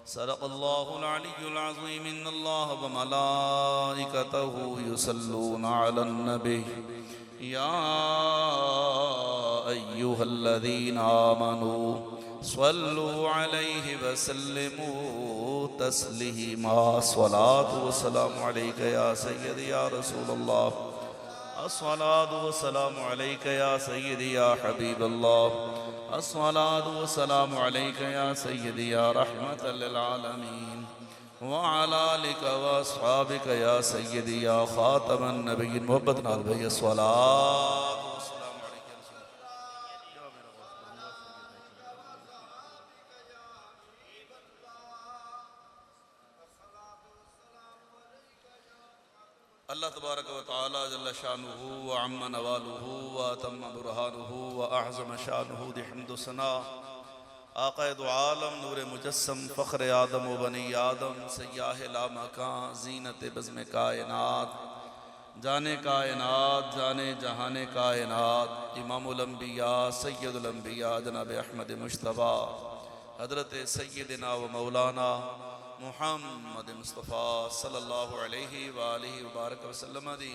सदक़ल्लाहुल अलिय्युल अज़ीम। इन्नल्लाह व मलाइकतहु युसल्लूना अलन नबी या अय्युहल्लज़ीना आमनू स्वल्लु अलैहि वसल्लिमू तस्लीमा। अस्सलातु वस्सलामु अलैका या सय्यदी या रसूलल्लाह। अस्सलातु वस्सलामु अलैका या सय्यदी या हबीबल्लाह। अस्सलातु वस्सलामु अलैका या सय्यदी या रहमतल लिल आलमीन व अला आलिका व अस्हाबिका या सय्यदी या खातमन नबिय्यीन। मोहब्बत नाल भैया सलात अल्लाह तबारक व तआला जल्ल शानुहु व अम्मा नवालुहु व अतम्मा बुरहानुहु व अअज़म शानुहु बिहम्दु सना आक़ाए दो आलम नूर मुजस्सम फ़ख्र आदम व बनी आदम सय्याह ला मकां ज़ीनत बज़्म कायनात जाने कायनात जाने जहाने कायनात इमामुल अंबिया सय्यदुल अंबिया जनाब अहमद मुश्तबा हज़रत सय्यदना व मौलाना मुहम्मद मुस्तफ़ा सल्लल्लाहु अलैहि वालिहि वबारक वसल्लम दी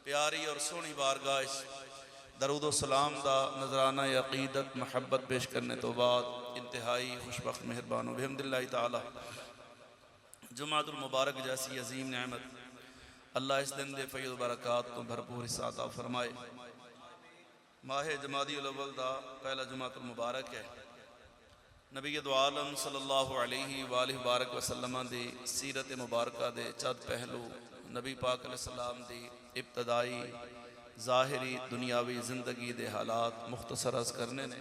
प्यारी और सोहनी बारगाह दरूद सलाम दा नजराना अकीदत महब्बत पेश करने तो बाद इंतहाई खुशबख्त मेहरबान बिहम्दिल्लाहि ताला जुमातुल मुबारक जैसी अजीम नेमत अल्लाह इस दिन दे फैज़ बरक़ात तो भरपूर हिस्सा अता फरमाए। माह जमादीउल अव्वल दा पहला जुमातुल मुबारक है। नबी दो आलम सल्लल्लाहु अलैहि वबारक वसल्लम दी सीरत मुबारका दे चंद पहलू नबी पाक अलैहिस्सलाम दी इब्तदाई ज़ाहिरी दुनियावी जिंदगी दे हालात मुख्तसर अर्ज़ करने ने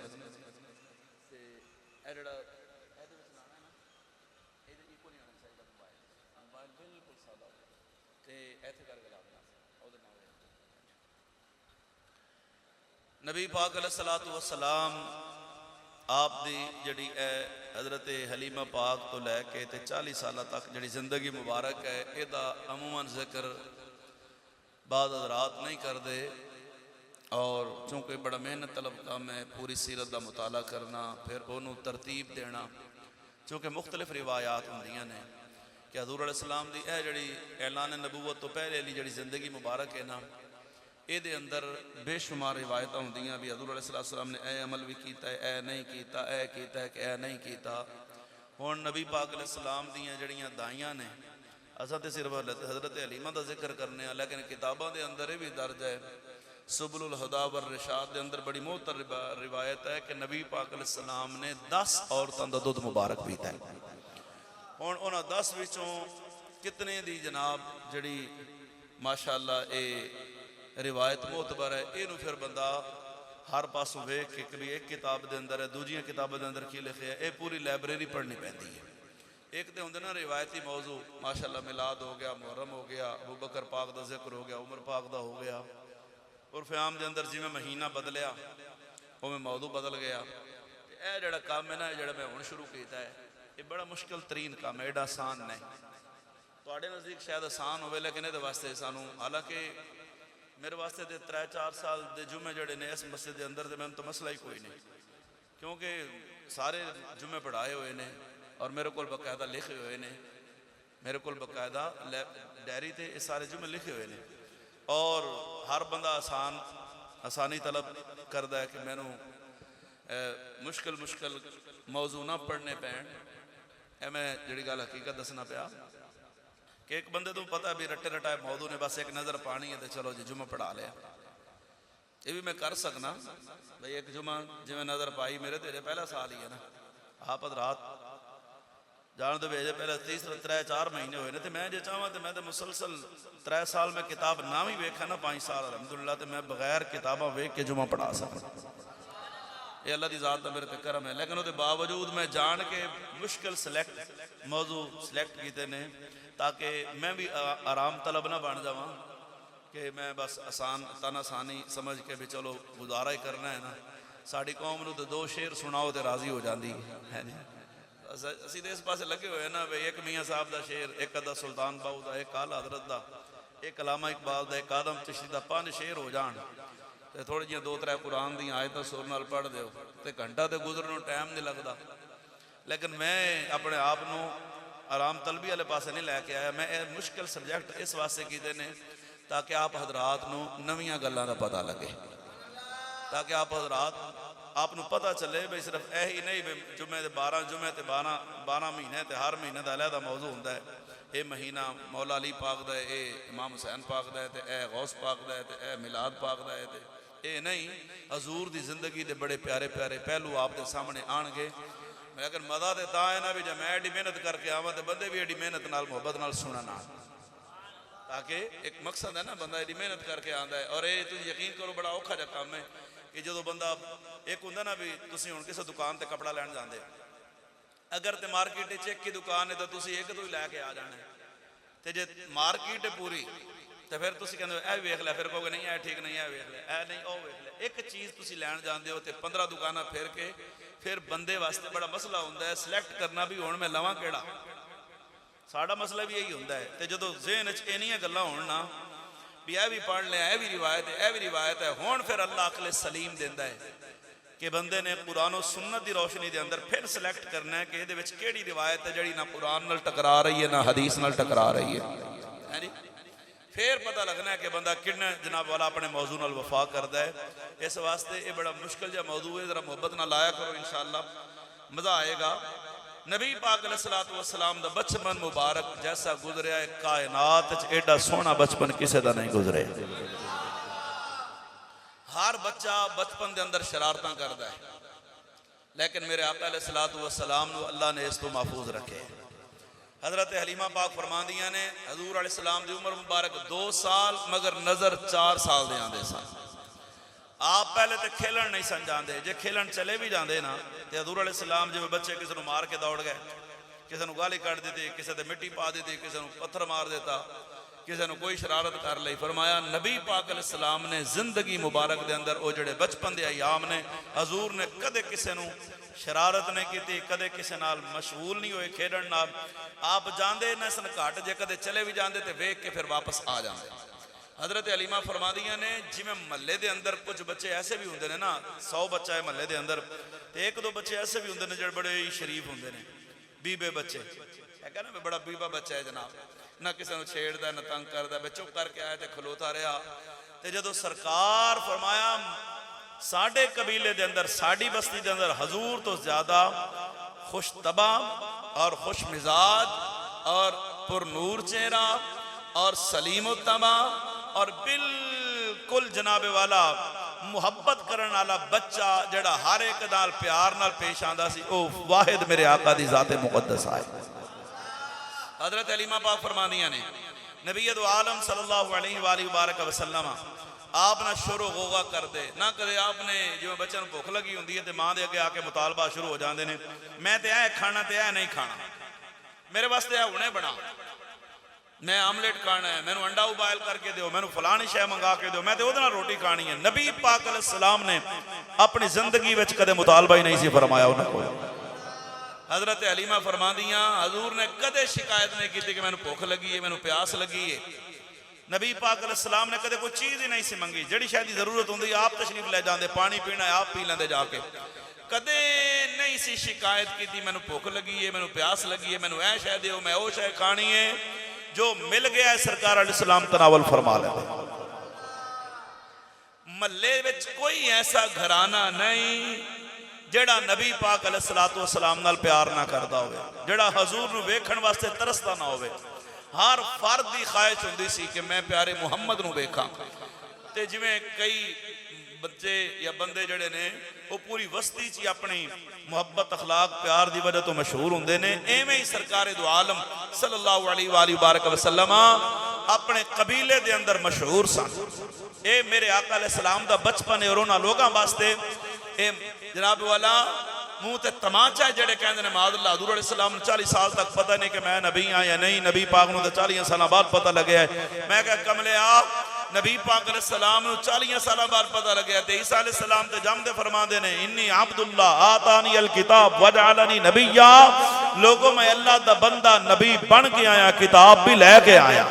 नबी पाक अलैहिस्सलातु वस्सलाम आप दी जड़ी है हज़रत हलीमा पाक तो लैके 40 साल तक जड़ी जिंदगी मुबारक है इहदा अमूमन जिक्र बाद हज़रात नहीं करते और चूँकि बड़ा मेहनत तलब काम है पूरी सीरत का मुताला करना फिर उन्होंने तरतीब देना चूँकि मुख्तलिफ रिवायात होंदियां ने कि हज़ूर अलैहिस्सलाम दी यह जड़ी ऐलान नबूवत तो पहले वाली जड़ी जिंदगी मुबारक है ना ये अंदर बेशुमार रिवायत होंदियां भी हज़ूर अलैहिस्सलाम ने ए अमल भी किया है ए नहीं किया ए किया कि ए नहीं किया। हुण नबी पाक अलैहिस्सलाम दियां जड़ियां दाइयां ने असां ते सिर्फ हज़रत हलीमा का जिक्र करने लेकिन किताबों के अंदर ये भी दर्ज है सुबुलुल हुदा वर रिशाद के अंदर बड़ी मोहतर रिवायत है कि नबी पाक अलैहिस्सलाम ने 10 औरतों का दुध मुबारक पीता है। हुण उन्हां 10 विचों कितने दी जनाब जड़ी माशाअल्लाह ये रिवायत मोतबर है इनू फिर बंदा हर पासों वेख के भी एक किताब के अंदर है दूजिया किताबों के अंदर की लिखे है ये पूरी लाइब्रेरी पढ़नी पैंदी है। एक तो होंगे ना रिवायती मौजू माशाअल्लाह मिलाद हो गया मुहर्रम हो गया अबू बकर पाक का जिक्र हो गया उमर पाक का हो गया और फ़याम के अंदर जिमें महीना बदलिया उमें मौजू बदल गया। यह जड़ा काम है ना जो मैं हुण शुरू किया है ये बड़ा मुश्किल तरीन काम है एडा आसान नहीं तुहाडे नज़दीक शायद आसान हो लेकिन ये वास्ते सानू हालांकि मेरे वास्ते तो 3-4 साल के जुमे जड़े ने इस मस्जिद के अंदर मैंने तो मसला ही कोई नहीं क्योंकि सारे जुमे पढ़ाए हुए ने और मेरे को बकायदा लिखे हुए ने मेरे को बकायदा डायरी से ये सारे जुमे लिखे हुए ने और हर बंदा आसानी तलब करता है कि मैनू मुश्किल मुश्किल मौजू ना पढ़ने पैन मैं जी गल हकीकत दसना पाया कि एक बंदे तो पता भी रटे रटाए मौजू ने बस एक नज़र पानी है तो चलो जी जुमा पढ़ा लिया ये भी मैं कर सकना भाई एक जुमा जिमें नज़र पाई मेरे तेरे पहला साल ही है ना आप रात जान दो भेजे पहले 3-4 महीने हुए तो मैं जो चाहवा तो मैं तो मुसलसल 3 साल में किताब ना भी वेखा ना 5 साल अलहमदुलिल्लाह तो मैं बगैर किताबा वेख के जुमा पढ़ा सकता ये अल्लाह की ज़ात का मेरे ते करम है। लेकिन उसके बावजूद मैं जान के मुश्किल सिलेक्ट मौजू सिलेक्ट किए ने ताकि मैं भी आराम तलब ना बन जावा कि मैं बस आसान तन आसानी समझ के भी चलो गुजारा ही करना है ना साड़ी कौम नूं तो 2 शेर सुनाओ तो राजी हो जाती है नहीं असी तो इस पास लगे हुए ना भाई एक मियाँ साहब का शेर एक अद्धा सुल्तान बाहू का एक आला हजरत का एक अलामा इकबाल का एक आदम चिश्ती का 5 शेर हो जान तो थोड़ी जी 2-3 कुरान दी आयत सुर नाल पढ़ दो तो घंटा तो गुजरन टाइम नहीं लगता लेकिन मैं अपने आप को आराम तलबी वाले पास नहीं लैके आया। मैं ये मुश्किल सबजैक्ट इस वास्ते कीते ने ताकि आप हजरात को नवीं गल्लां दा पता लगे, ताकि आप हजरात आपको पता चले भी सिर्फ यही नहीं भी जुमे 12 जुमे तो 12 महीने तो हर महीने का अलहदा मौजू होंदा है। ये महीना मौला अली पाक दा है, ये इमाम हुसैन पाक दा है, तो यह गौस पाक दा है, तो यह मिलाद पाक दा है। ये नहीं, हजूर की जिंदगी के बड़े प्यारे प्यारे पहलू आपके सामने आएंगे। लेकिन मज़ा तो ता है ना भी जब मैं एडी मेहनत करके आवा तो बंदे भी एडी मेहनत नाल मुहब्बत नाल सुनन आन, ताकि एक मकसद है ना, बंदा एडी मेहनत करके आता है। और ये तुम यकीन करो बड़ा औखा जा काम है कि जो बंदा एक होंगे ना भी तुम हुण किसी दुकान पर कपड़ा लैन जाते, अगर तो मार्केट एक ही दुकान है तो तुम एक तो ही लैके आ जाना है, तो जे मार्केट पूरी तो फिर तुम कहते यह वेख लिया, फिर कहोगे नहीं यह ठीक नहीं, यह वेख लिया, यह नहीं वह वेख लिया। एक चीज़ तुम लैन जाते हो तो 15 दुकाना फिर के फिर बंदे वास्ते बड़ा मसला होंदा है सिलेक्ट करना भी हुण मैं लवां किहड़ा। साडा मसला भी यही होंदा है। तो जो ज़हन च इन्नियां गल्लां होण ना भी यह भी पढ़ लिया, यह भी रिवायत है, यह भी रिवायत है, हुण फिर अल्लाह अकले सलीम देंदा है कि बंदे ने कुरान और सुन्नत की रोशनी के अंदर फिर सिलेक्ट करना है कि ये किहड़ी रिवायत है जिहड़ी ना कुरान नाल टकरा रही है ना हदीस नाल टकरा रही है जी। फिर पता लगना है कि बंदा किन्ने जनाब वाला अपने मौजू नाल वफा करता है। इस वास्ते ये बड़ा मुश्किल जहा मौजू है, जरा मुहब्बत नाल आया करो, इंशाअल्लाह मज़ा आएगा। नबी पाक अलैहिस्सलातु वस्सलाम दा बचपन मुबारक जैसा गुजरिया है, कायनात च एडा सोहना बचपन किसी का नहीं गुजरे। हर बच्चा बचपन के अंदर शरारतां करता है, लेकिन मेरे आका अलैहिस्सलातु वस्सलाम नूं अल्लाह ने इस तो महफूज रखे। हजरत हलीमा पाक फरमांदियां ने हजूर अलैहिस्सलाम की उम्र मुबारक 2 साल मगर नज़र 4 साल दे आंदे सन। आप पहले तो खेलन नहीं सन जाते, जे खेलन चले भी जाते ना तो हजूर अलैहिस्सलाम जिवें बच्चे किसी को मार के दौड़ गए, किसी को गाली कट दी, किसी ते मिट्टी पा दी, किसी को पत्थर मार देता, किसी ने कोई शरारत कर ली। फरमाया नबी पाक अलैहिस्सलाम ने जिंदगी मुबारक के अंदर वो जोड़े बचपन के अयाम ने हजूर ने कदे किसी को शरारत नहीं की, कदे किसी नाल मशगूल नहीं हुए खेडन नाल। आप जाते न सन घट, जे कदे चले भी जाते तो वेख के फिर वापस आ जाते। हजरत हलीमा फरमादियां ने जिमें महल्ले के अंदर कुछ बच्चे ऐसे भी होंगे ना, 100 बच्चा है महल्ले के अंदर, तो 1-2 बच्चे ऐसे भी होंगे जो बड़े ही शरीफ होंगे ने, बीबे बच्चे है ना, बड़ा बीबा बच्चा है जनाब, ना किसी को छेड़ता न तंग करता, चुप करके आया तो खलोता रहा। तो जो सरकार फरमाया साडे कबीले के अंदर साड़ी बस्ती के अंदर हजूर तो ज्यादा खुश तबा और खुश मिजाज और पुरनूर चेहरा और सलीम तबा और बिल्कुल जनाबे वाला मुहब्बत करने वाला बच्चा जड़ा हर एक नाल प्यार नाल पेश आंदा सी, ओ वाहिद मेरे आका दी जाते मुकद्दस आए। हजरत हलीमा पाक फरमानिया ने नबी दो आलम सल्लल्लाहु अलैहि वसल्लम आप ना शुरू होगा कर दे ना कदे आपने जिवें बच्चे नूं भुख लगी हुंदी है तो मां दे अगे आके मुतालबा शुरू हो जाते हैं, मैं तो यह खाना तो यह नहीं खाना, मेरे वास्ते यह हुणे बना, मैं आमलेट खाना है, मैनू अंडा उबाल करके दो, मैनू फलानी शय मंगा के दो, मैं तो उहदे नाल रोटी खानी है। नबी पाक अलैहिस्सलाम ने अपनी जिंदगी विच कदे मुतालबा ही नहीं सी फरमाया उन्हां कोल। हजरत हलीमा फरमादियां हजूर ने कदे शिकायत नहीं की कि मैनू भुख लगी है, मैनू प्यास लगी है। नबी पाक अलैहिस्सलाम ने कदे कोई चीज़ ही नहीं सी मंगी, जिहड़ी शायद जरूरत होंदी आप तशरीफ ले जाते, पानी पीना है आप पी लेंदे जाके, कदे नहीं सी शिकायत की मैनू भुख लगी है, मैनू प्यास लगी है, मैनू ऐ शय दिओ, मैं वो शय खानी है। जो मिल गया है सरकार अलैहिस्सलाम तनावल फरमा लेते। महल्ले विच कोई ऐसा घराना नहीं जेड़ा नबी पाक अलैहिस्सलातु वस्सलाम नाल प्यार ना करता होवे, जेड़ा हजूर नूं वेखण वास्ते तरसदा ना होवे। हर फर्द की ख्वाहिश होंदी सी कि मैं प्यारे मुहम्मद नूं वेखां। ते जिवें कई बच्चे या बंदे जड़े ने वो पूरी वस्ती च अपनी मुहब्बत अखलाक प्यार की वजह तो मशहूर होंगे ने, एवें ही सरकार दो आलम सल्लल्लाहु अलैहि वसल्लम अपने कबीले के अंदर मशहूर सन। ये मेरे आका अलैहिस्सलाम दा बचपन है और उन्हां लोगों वास्ते ये जनाब वाला मुंह ते तमाचा जड़े कहते हैं मादल्ला हजूर अलैहिस्सलाम 40 साल तक पता नहीं कि मैं नबी हाँ या नहीं, नबी पाक नूं 40 साल बाद पता लगे है। मैं कहा कमले आ नबी पाक अलैहिस्सलाम 40 साल बाद पता लगे ते ईसा अलैहिस्सलाम ते जमदे फरमाते ने इन्नी अब्दुल्लाह आतानी अल किताब वजअलनी नबिय्या, लोगों मैं अल्लाह दा बंदा नबी बन के आया, किताब भी लेके आया।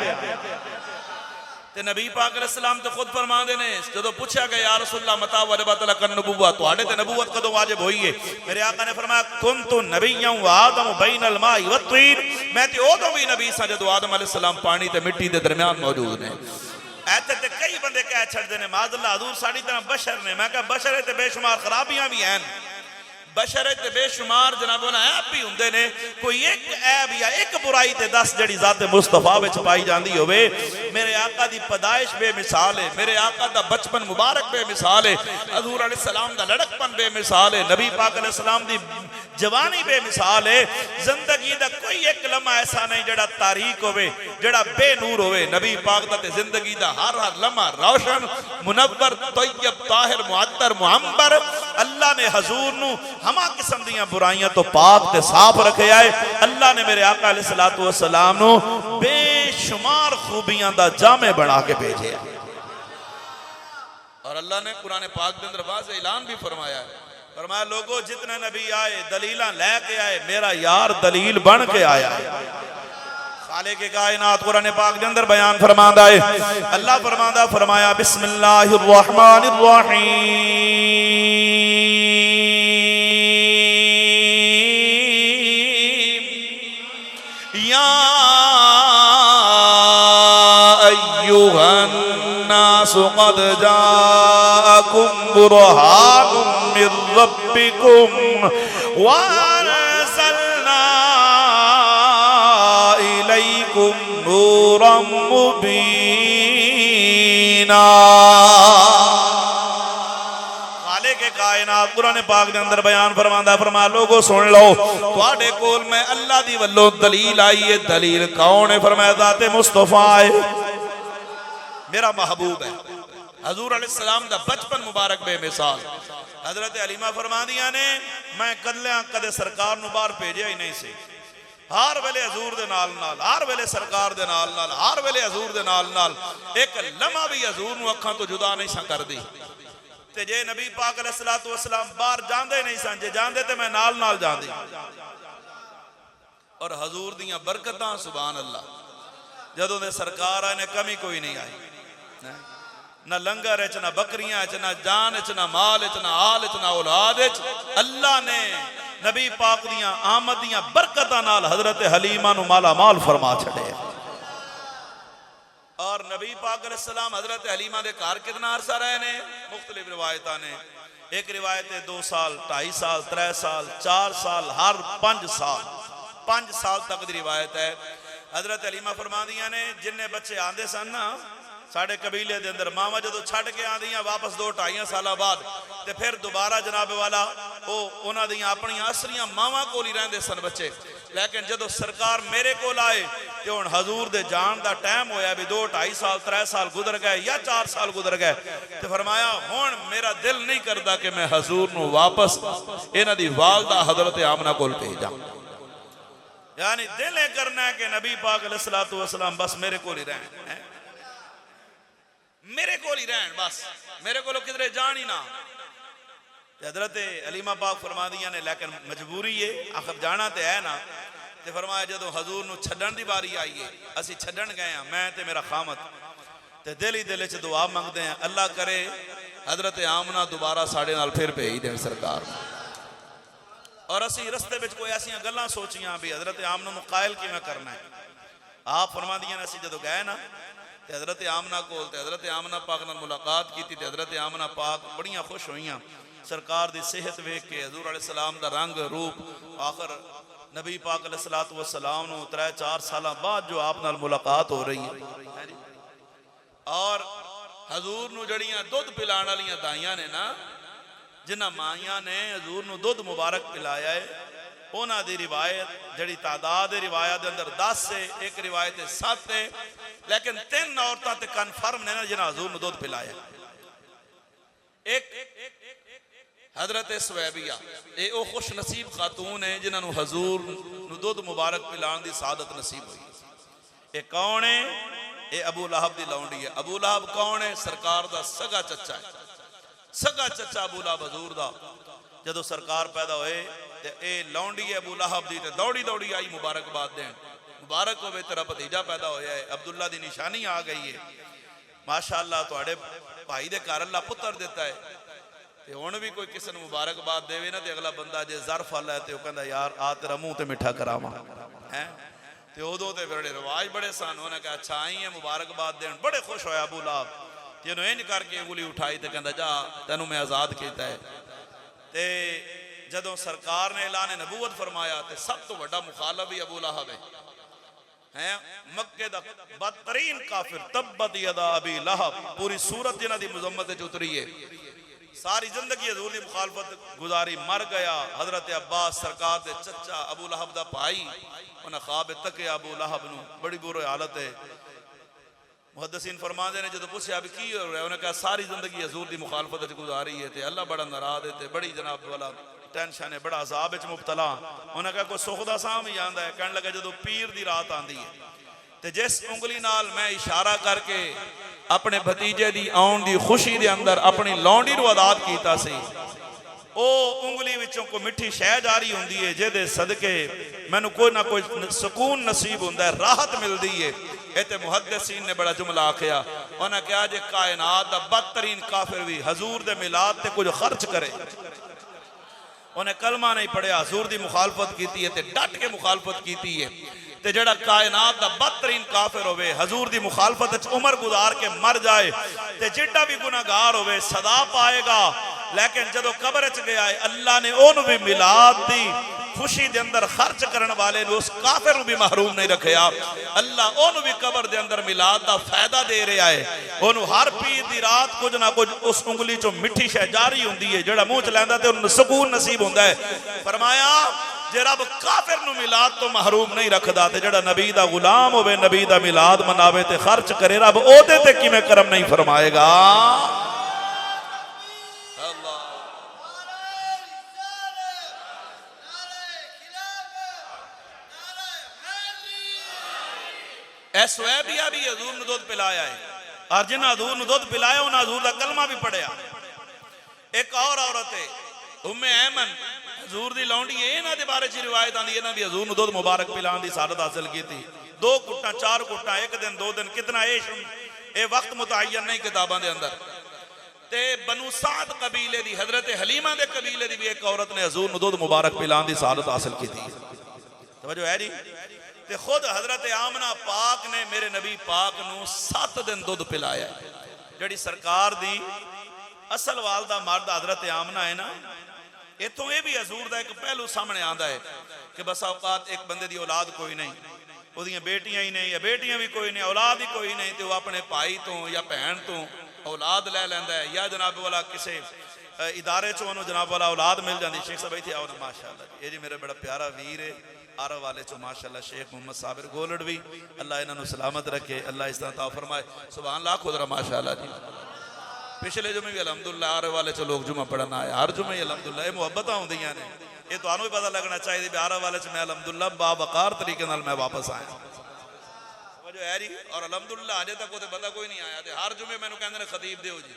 ते नबी पाक अलैहिस्सलाम तो खुद फरमाते ने जो पूछा गया या रसूलल्लाह मता वजबत लक नबुव्वत तुहाडे ते नबूवत कदों वाजिब होई है मेरे आका ने फरमाया कुंतु नबिय्यन व आदम बैनल माई व तीन मैं ते ओदों भी नबी सा जदों आदम अलैहिस्सलाम पानी ते मिट्टी दे दरमियान मौजूद ने। ऐते ते कई बंदे कह छड़दे ने माज़अल्लाह हुजूर साडी तरह बशर ने मैं कहा बशर ते बेशुमार खराबियां भी हैं बशर ते बेशुमार जनाब ऐब भी हुंदे ने कोई एक ऐब या एक बुराई ते दस जड़ी ज़ात मुस्तफा विच पाई जांदी होवे। मेरे आका दी पैदाइश बेमिसाल है मेरे आका दा बचपन मुबारक बेमिसाल है हजूर अलैहिस्सलाम दा लड़कपन बेमिसाल है नबी पाक अलैहिस्सलाम दी जवानी बेमिसाल है जिंदगी दा कोई एक लम्हा ऐसा नहीं जड़ा तारीक होवे जड़ा बेनूर होवे नबी पाक दा ते जिंदगी दा हर हर लम्हा रोशन मुनव्वर तय्यब ताहिर मुअत्तर मुअम्बर अल्लाह ने हजूर नू हमा किस्म दियां बुराइयां तो पाक ते साफ रखे आए। अल्लाह ने मेरे आका अलैहिस्सलातु वस्सलाम नू बेशुमार खूबियां दा जामे बना के भेजे और अल्लाह ने कुरान पाक के अंदर वाज़ेह ऐलान भी फरमाया है फरमाया लोगों जितने नबी आए दलीलां लेके आए मेरा यार दलील बन के आया है। खालिक के कायनात कुरान पाक के अंदर बयान फरमांदा है अल्लाह फरमांदा फरमाया बिस्मिल्लाहिर रहमानिर रहीम या अय्युहन नास क़द जाअकुम बुरहानुम मिर रब्बिकुम व अरसलना इलैकुम नूरम मुबीना। खालिक के कायनात कुरान पाक के अंदर बयान फरमांदा फरमा लोगो सुन लो तुहाडे कोल मैं अल्लाह दी वल्लों दलील आई है दलील कौन है फरमाया ज़ाते मुस्तफा है मेरा महबूब है हजूर अलैहिस्सलाम दा बचपन मुबारक बेमिसाल। हजरत हलीमा फरमांदियां ने मैं कदलियां कदे सरकार नू बाहर भेजिया ही नहीं सी हर वेले हजूर दे नाल नाल हर वेले सरकार दे नाल नाल हर वेले हजूर दे नाल नाल एक लम्हा भी हजूर नू अखां तो जुदा नहीं सा करदी ते जे नबी पाक अलैहिस्सलातु वस्सलाम बाहर जांदे नहीं सन जे जांदे ते मैं नाल नाल जांदी और हजूर दियां बरकतां सुभान अल्लाह जदों दे सरकार आए ने कमी कोई नहीं आई ना लंगर च ना बकरियां च ना जान च ना माल च ना आल च ना औलाद च अल्लाह ने नबी पाक दियां आमद दियां बरकतां नाल हजरत हलीमा नू माला माल फरमा छड़े और नबी पाक अलैहिस्सलाम हजरत हलीमा दे घर कितना अरसा रहे ने मुख्तलिफ रिवायतां ने एक रिवायत है 2 साल 2.5 साल 3 साल 4 साल हर 5 साल तक दी रिवायत है। हजरत हलीमा फरमादियां ने जिन्ने बच्चे आंदे सन ना साढ़े कबीले दे अंदर मावा जो छड़ के आंदियां वापस 2-2.5 साल बाद ते फिर दोबारा जनाब वाला वो उन्हां दियां अपनियां असलियां मावा कोल ही रहंदे सन बच्चे लेकिन जदों सरकार मेरे कोल आए ते हुण हजूर दे जान दा टाइम होया भी 2-2.5 साल 3 साल गुजर गए या 4 साल गुजर गए ते फरमाया हुण मेरा दिल नहीं करदा कि मैं हजूर नू वापस इन्हां दी वालदा हजरत आमना कोल भेजां यानी दिल ये करना है कि नबी पाक अलैहिस्सलातु वस्सलाम बस मेरे कोल ही रहन मेरे कोल ही रहन बस मेरे कोल किधरे जान ही ना। हजरत हलीमा पाक फरमादियां ने लेकिन मजबूरी है आखिर जाना तो है ना ते फरमाया जदों हजूर नू छड्डण दी बारी आई है असी छड्डण गए हैं मैं ते मेरा खामत ते दिल ही दिल च दुआ मंगते हैं अल्लाह करे हजरत आमना दोबारा साढ़े नाल फिर भेज देन सरकार और असी रस्ते में कोई ऐसी गल्लां सोचियां भी हजरत आमना नू कायल किवें करना है आप फरमादियां ने असी जदों गए ना ते हजरत आमना कोल ते हजरत आमना पाक नाल मुलाकात की ते हजरत आमना पाक बड़ियां खुश होईयां सरकार दी सेहत वेख के हजूर अलैहिस्सलाम दा रंग रूप आखिर नबी पाक अलैहिस्सलातु वस्सलाम नू 3-4 साल बाद जो आप नाल मुलाकात हो रही है और हजूर नू जड़ियां दुध पिलाण वालियां दाइयां ने ना जिन्हां माइयां ने हजूर नू दुध मुबारक पिलाया है उन्हां दी रिवायत जड़ी तादाद रिवायत दे अंदर 10 है एक रिवायत 7 है लेकिन 3 औरतां ते कन्फर्म ने ना जिन्हां हजूर नू दुध पिलाया एक हजरत सुवैबिया ये ओ खुश नसीब खातून है जिन्हां नू हजूर नू दुध मुबारक पिलाण दी सादत नसीब हुई ये कौन है ये अबू लहब दी लौंडी है अबू लहब कौन है सरकार दा सगा चचा है सगा चचा अबू लहब हजूर दा जदों सरकार पैदा होए ते ए लौंडी है अबू लहब दी ते दौड़ी दौड़ी आई मुबारकबाद देन मुबारक होवे तेरा भतीजा पैदा होया है अब्दुल्ला दी निशानी आ गई है माशाअल्लाह तुहाडे भाई दे घर अल्लाह पुत्र दिता है ते हुण भी कोई किसी नूं मुबारकबाद देवे ना ते अगला बंदा जे ज़र्फ वाला है ते ओह कहंदा यार आ तेरा मुंह ते मिठा करावां हैं ते उदों ते फिर रिवाज बड़े सन उन्हें कहा अच्छा आई है मुबारकबाद देन बड़े खुश होया अबू लहब जिन्हों इंज करके उंगली उठाई तो कहंदा जा तेनों मैं आज़ाद किया है ते जदों सरकार ने ऐलान नबूवत फरमाया तो सब तो बड़ा मुखालफ ही अबू लहब है मक्के दा बदतरीन काफिर तब्बत यदा अबी लहब पूरी सूरत जिन्हां दी मज़म्मत च उतरी है सारी जिंदगी हजूर की मुखालफत गुजारी मर गया हजरत अब्बास सरकार दे चचा अबू लहब दा भाई उन्हें ख्वाब तकिया अबू लहब नूं बड़ी बुरी हालत है मुहद्दिसीन फरमाते ने जो पूछा भी की हो रहा है उन्हें कहा सारी जिंदगी हजूर की मुखालफत गुजारी है तो अल्लाह बड़ा नाराज है बड़ी जनाब वाला टेंशन है बड़ा अजाब च मुबतला उन्हें कहा कोई सुख दा साम ही आंदा है कहने लगा जो पीर दी रात आंदी है तो जिस उंगली नाल मैं इशारा करके अपने भतीजे दी आउण दी खुशी दे अंदर अपनी लौंडी नूं आज़ाद कीता सी ओ उंगली विचों कोई मिठी शह जारी हुंदी है जिहदे सदके मैनूं कोई ना कोई सुकून नसीब हुंदा है राहत मिलदी है इत्थे मुहद्दिसीन ने बड़ा जुमला आखिया उन्हें कहा जे कायनात दा बदतरीन काफिर भी हजूर दे मिलाद ते कुछ खर्च करे उन्हें कलमा नहीं पढ़िया हजूर दी मुखालफत कीती है ते डट के मुखालफत कीती है ते जड़ा कायनात दा बदतरीन काफिर होवे हजूर दी मुखालफत च उम्र गुजार के मर जाए ते जिड्डा भी गुनाहगार होवे सदा पाएगा लेकिन जदों कब्र च गया है अल्लाह ने ओनू भी मिलाद दी खुशी दे अंदर खर्च करने वाले ने उस काफिर नूं भी महरूम नहीं रखया अल्लाह ओनू भी कब्र दे अंदर मिलाद दा फायदा दे रहा है ओनू हर पीर दी रात कुछ ना कुछ उस उंगली चों मिठी शह जारी हुंदी है जेड़ा मुंह च लैंदा ते उन्हें सुकून नसीब हुंदा है फरमाया जे रब काफिर नूं मिलाद तो महरूम नहीं रखदा ते जेड़ा नबी दा गुलाम होवे नबी दा मिलाद मनावे ते खर्च करे रब ओदे ते किवें करम नहीं फरमाएगा भी हजूर ने दुध पिलाया है और जिन्हें हजूर ने दुध पिलाया उन्हें हजूर का कलमा भी पढ़िया एक और औरत है उम्मे ऐमन हजूर दी लौंडी है इन्हां दे बारे च रिवायत आंदी इन्हां भी हजूर ने दुध मुबारक पिलाने की सादत हासिल की थी 2 घुट्टा 4 घुट्टा एक दिन 2 दिन कितना ये वक्त मुतअय्यन नहीं किताबां दे अंदर ते बनु साद कबीले दी हजरत हलीमा दे कबीले दी भी एक औरत ने हजूर ने दुध मुबारक पिलाने की सादत हासिल की थी तवज्जो है जी ते खुद हजरत आमना पाक ने मेरे नबी पाक नूं 7 दिन दुध पिलाया जिहड़ी सरकार दी असल वालदा मर्द हजरत आमना है ना इतों ये भी हजूर दा एक पहलू सामने आंदा है कि बस औकात एक बंदे दी औलाद कोई नहीं ओदियां बेटियां ही नहीं या बेटियां भी कोई नहीं औलाद ही कोई नहीं तो वह अपने भाई तो या भैन तो औलाद लै लैंदा है या जनाब वाला किसी इदारे चों उन्होंने जनाब वाला औलाद मिल जाती शेख साहब इत्थे आओ ना माशाअल्लाह ये जी मेरा बड़ा प्यारा वीर है आरा वाले चो माशाअल्लाह शेख मोहम्मद साबिर गोलड़ भी अल्लाह इन्होंने सलामत रखे अल्लाह इस तरह ता फरमाए सुभान अल्लाह खुद माशाअल्लाह जी पिछले जुमे भी अलहमदुल्ला आरे वाले चो लोग जुमा पढ़ना आए हर जुमे अलहमदुल्ला ये मुहब्बत होंदियां ने ये तुहानू भी पता लगना चाहिए भी आरा वाले च मैं अलहमदुल्ला बावकार तरीके नाल मैं वापस आया जो है जी और अलहमदुल्ला अजे तक वो बंदा कोई नहीं आया ते हर जुमे मैनू कहंदे ने खतीब दिओ जी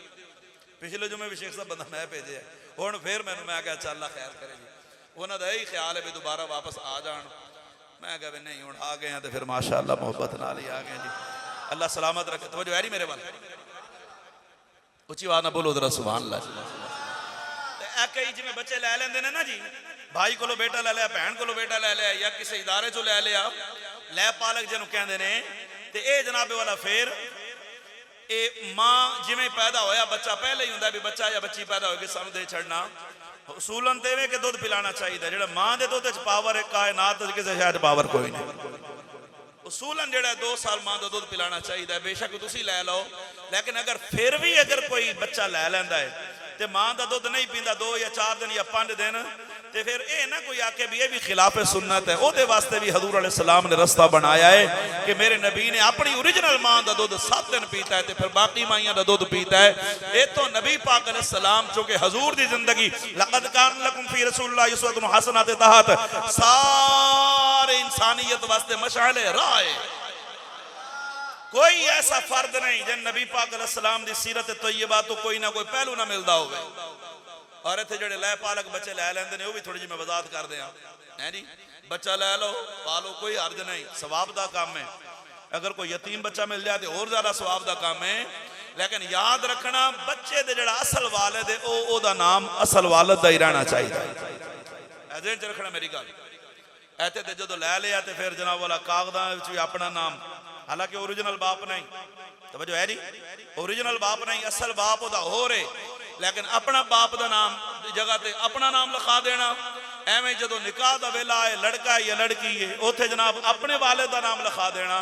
पिछले जुमे भी शेख साहब बंदा मैं भेजे हुण फिर मैनू मैं कहा चल अल्लाह खैर करे जी उन्होंने का यही ख्याल है भी दोबारा वापस आ जान मैं कहा नहीं हुण आ गए हैं तो फिर माशाअल्लाह मुहब्बत नाल ही आ गए जी अल्लाह सलामत रखे तवज्जो है जी मेरे वाल उच्ची आवाज़ ना बोलो जरा सुभान अल्लाह कई जिवें बच्चे लै लेंदे ने ना जी भाई को बेटा लै लिया भैन को बेटा लै लिया या किसी इदारे चो लै लिया लै पालक जिन्हों कहते हैं तो ये जनाबे वाला फिर ये मां जिवें पैदा होया बच्चा पहले ही हुंदा भी बच्चा या बच्ची पैदा होगी सानू दे छड़ना उसूलन तो इवें कि दुध पिलाना चाहिए जो मां के दुध च पावर है कायनात किसी शायद पावर कोई नहीं उसूलन जो 2 साल मां का दुध पिलाना चाहिए बेशक तुसी लै लो लेकिन अगर फिर भी अगर कोई बच्चा लै लैंदा है तो मां का दुध नहीं पींदा 2 या 4 दिन या 5 दिन तो फिर ये ना कोई आके भी ये भी खिलाफ सुन्नत है ਉਹਦੇ वास्ते भी हजूर अलैहिस्सलाम ने रास्ता बनाया है कि मेरे नबी ने अपनी ओरिजिनल मां का दुध 7 दिन पीता है तो फिर बाकी माइयां का दुध पीता है ये तो नबी पाक अलैहिस्सलाम जो कि हजूर की जिंदगी लक़द कान लकुम फी रसूलिल्लाह उस्वतुन हसना के तहत सारे इंसानियत वास्ते मशाले राह है कोई ऐसा फर्द नहीं जिन नबी पाक अलैहिस्सलाम की सीरत तैयबा तो कोई ना कोई पहलू ना मिलता हो और इतने जो लै पालक बच्चे लै लेंदे ने वो भी थोड़ी जी मैं वजाहत कर दिया है जी बच्चा लै लो पालो कोई हर्ज नहीं सवाब का काम है अगर कोई यतीम बच्चा मिल जाए तो और ज्यादा सवाब का काम है लेकिन याद रखना बच्चे दे जड़ा असल वालिद है ओदा नाम असल वालिद दा ही रहना चाहिए। ध्यान च रखना मेरी गल। ऐते ते जो लै लिया तो फिर जनाब वाला कागजां विच भी अपना नाम, हालांकि ओरिजिनल बाप नहीं, तवज्जो है जी, ओरिजिनल बाप नहीं, असल बाप ओदा होर है, लेकिन अपना बाप दा नाम दी जगह ते अपना नाम लिखा देना। एवें जदों निकाह दा वेला है, लड़का है या लड़की है, उत्थे जनाब अपने वालिद दा नाम लिखा देना,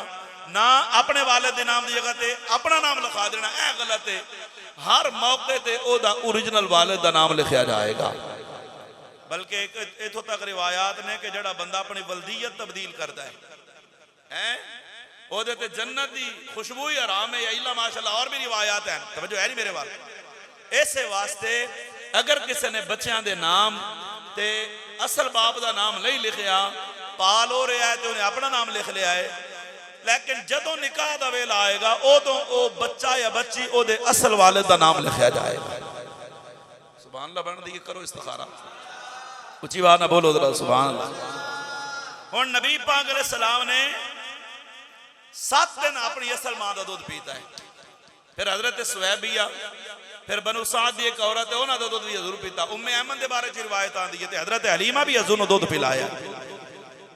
ना अपने वालिद दे नाम दी जगह ते अपना नाम लिखा देना, यह गलत है। हर मौके ते ओदा ओरिजिनल वालिद दा नाम लिखा जाएगा। बल्कि इथों तक रिवायात ने कि जड़ा बंदा अपनी वल्दियत तब्दील करता है ओदे ते जन्नत दी खुशबू ही हराम है या इल्ला माशाअल्लाह। और भी रिवायात हैं, तवज्जो है नहीं मेरे वाल। इस वास्ते अगर किसी ने बच्चों के नाम ते असल बाप का नाम नहीं लिखिया, पाल हो रहा है तो उन्हें अपना नाम लिख लिया है, लेकिन जदों निकाह का वेला आएगा उदों वो बच्चा या बच्ची ओदे असल वालिद का नाम लिखा जाएगा। सुभान अल्लाह बन दी करो इस्तिखारा, उची बात ना बोलो जरा सुभान अल्लाह। हुण नबी पाक अलैहि सलाम ने 7 दिन अपनी असल मां का दूध पीता है। फिर हजरत सुवैबिया, फिर बनु साद दी एक औरत है, उन्होंने दूध भी हजूर पीता। उम्मे अहमद के बारे में रिवायत आती है, हजरत हलीमा भी हजूर ने दूध पिलाया।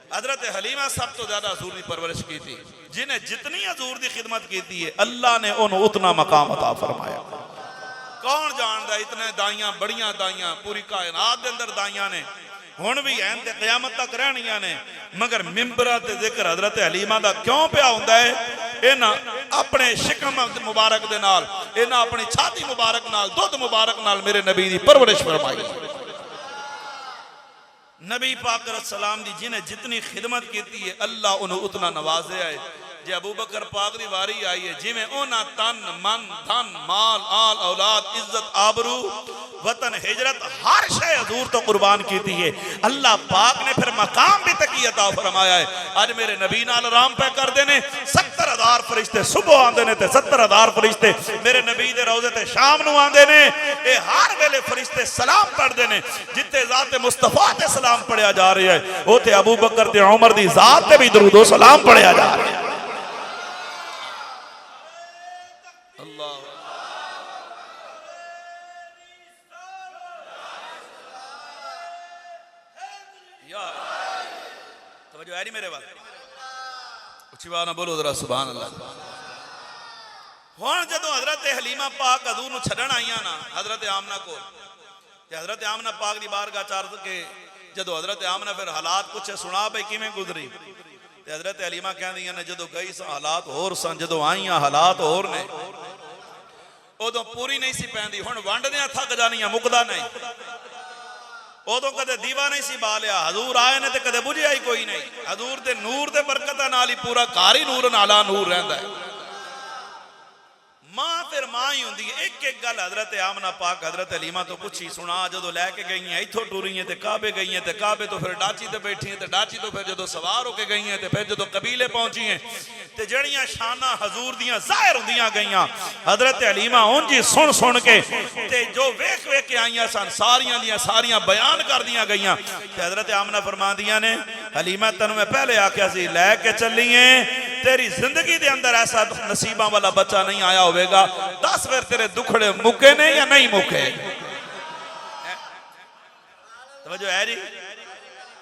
हजरत हलीमा सब तो ज्यादा हजूर की परवरिश की थी, जिन्हें जितनी हजूर की खिदमत की है अल्लाह ने उन्होंने उतना मकाम अता फरमाया। कौन जानता, इतने दाइयां बड़ियां दाइयां पूरी कायनात के अंदर दाइयां ने, हुण भी हैं ते क़यामत तक रहनियां ने, मगर मिंबरा ते जिक्र हजरत हलीमा दा क्यों पिया हुंदा है? इन्हां अपने शिकम मुबारक दे नाल, इन्हां अपनी छाती मुबारक नाल, दुध मुबारक नाल मेरे नबी दी परवरिश फरमाई। नबी पाक सलाम दी जिन्हें जितनी खिदमत की है अल्लाह उन्हें उतना नवाजा है। जे अबू बकर पाक दी वारी आई है, जिमें उन्हां तन मन धन माल आल औलाद इज्जत आबरू वतन हिजरत हर शय हजूर तो कुर्बान की है, अल्लाह पाक ने फिर मकाम भी तकी अता फरमाया है। आज मेरे नबी नाल आराम पे कर देने 70,000 फरिश्ते सुबह आंदे ने ते 70,000 फरिश्ते मेरे नबी दे रोजे ते शाम नू आंदे ने। ये हर वेले फरिश्ते सलाम पढ़दे ने, जिथे जात मुस्तफा ते सलाम पढ़िया जा रहा है उथे अबू बकर ते उमर दी जात ते भी दरूद व सलाम पढ़िया जा रहा है। अल्लाह तवज्जो है नहीं मेरे वाल, उच्ची बात ना बोलो जरा सुभान अल्लाह। हुण जदों हजरत हलीमा पाक हजूर नूं छड्डण आईयां ना हजरत आमना को, हजरत आमना पाक दी बारगाह च अर्ज़ के जदों हजरत आमना फिर हालात पूछे सुना भाई किवें गुजरी, ते हजरत हलीमा कहंदियां ने जदों गई सा हालात होर सन, जदों आईयां हालात होर ने, उदों पूरी नहीं सी पैंदी। हुण वंडदियां थक जानियां मुकदा नहीं, उदों कदे दीवा नहीं सी बालिया, हजूर आए ने ते कदे बुझिया ही कोई नहीं। हजूर दे नूर दे बरकत नाल ही पूरा घर ही नूर नाला नूर रहिंदा है। मां फिर मां ही हुंदी है। एक एक गल हजरत आमना पाक हजरत हलीमा तो पूछी सुना, जदों लैके गई हैं इथों टुरी हैं ते काबे गई हैं, ते काबे तो फिर डाची ते बैठी हैं, ते डाची तो फिर जदों सवार होके गई हैं, ते फिर जदों कबीले पहुंची हैं, ते जड़ियां शाना हजूर दियां जाहिर हुंदियां गईयां हजरत हलीमा उंज ही सुन सुन के ते जो वेख वेख के आईयां सन सारियां दियां सारियां बयान कर दियां गईयां। ते हजरत आमना फरमांदियां ने हलीमा तैनूं मैं पहले आख्या सी लैके चलीए, तेरी जिंदगी दे अंदर ऐसा नसीबां वाला बच्चा नहीं आया होवेगा, दस फिर तेरे दुखड़े मुके ने या नहीं मुके? तवज्जो है जी।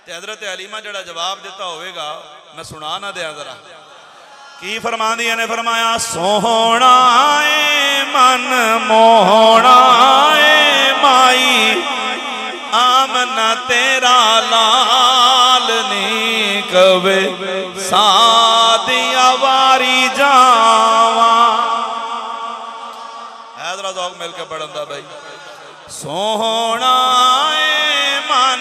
ते हजरत हलीमा जड़ा जवाब देता होवेगा मैं सुना ना दिया जरा की फरमांदियां ने, फरमाया सोहना ए मन मोहना ए माई आमना तेरा लाल नी कवे सादिया वारी जावा। हैदरा जोग मिलके पढ़ंदा भाई, सोहना ए मन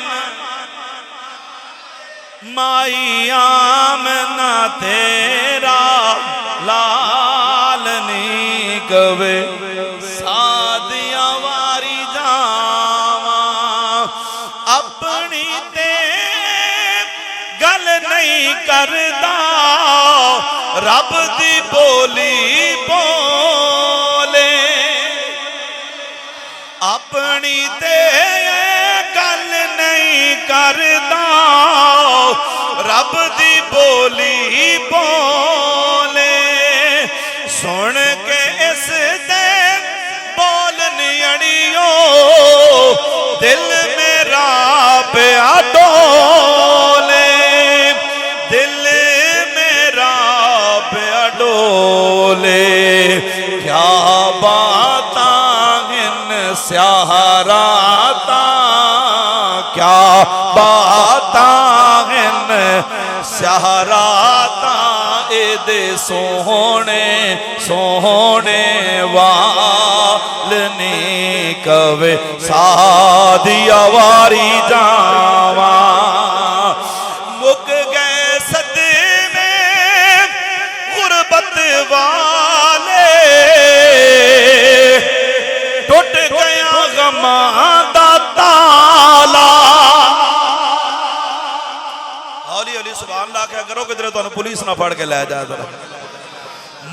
माई आमना तेरा लाल नी कवे सादिया वारी जावा। अपनी ते गल नहीं करदा रब दी बोली बोले, अपनी ते गल नहीं करदा रब दी बोली बोले। सुन के इस दे सहाराता एदे सोहने सोहने वालनी कवे सादिया वारी जावा मुक गए सदमे गुरबत वाले टुट गया गमा दा ताला हौली हौली सुभान अल्लाह क्या करो किधर तुहानू पुलिस ना फड़ के लै जाए जरा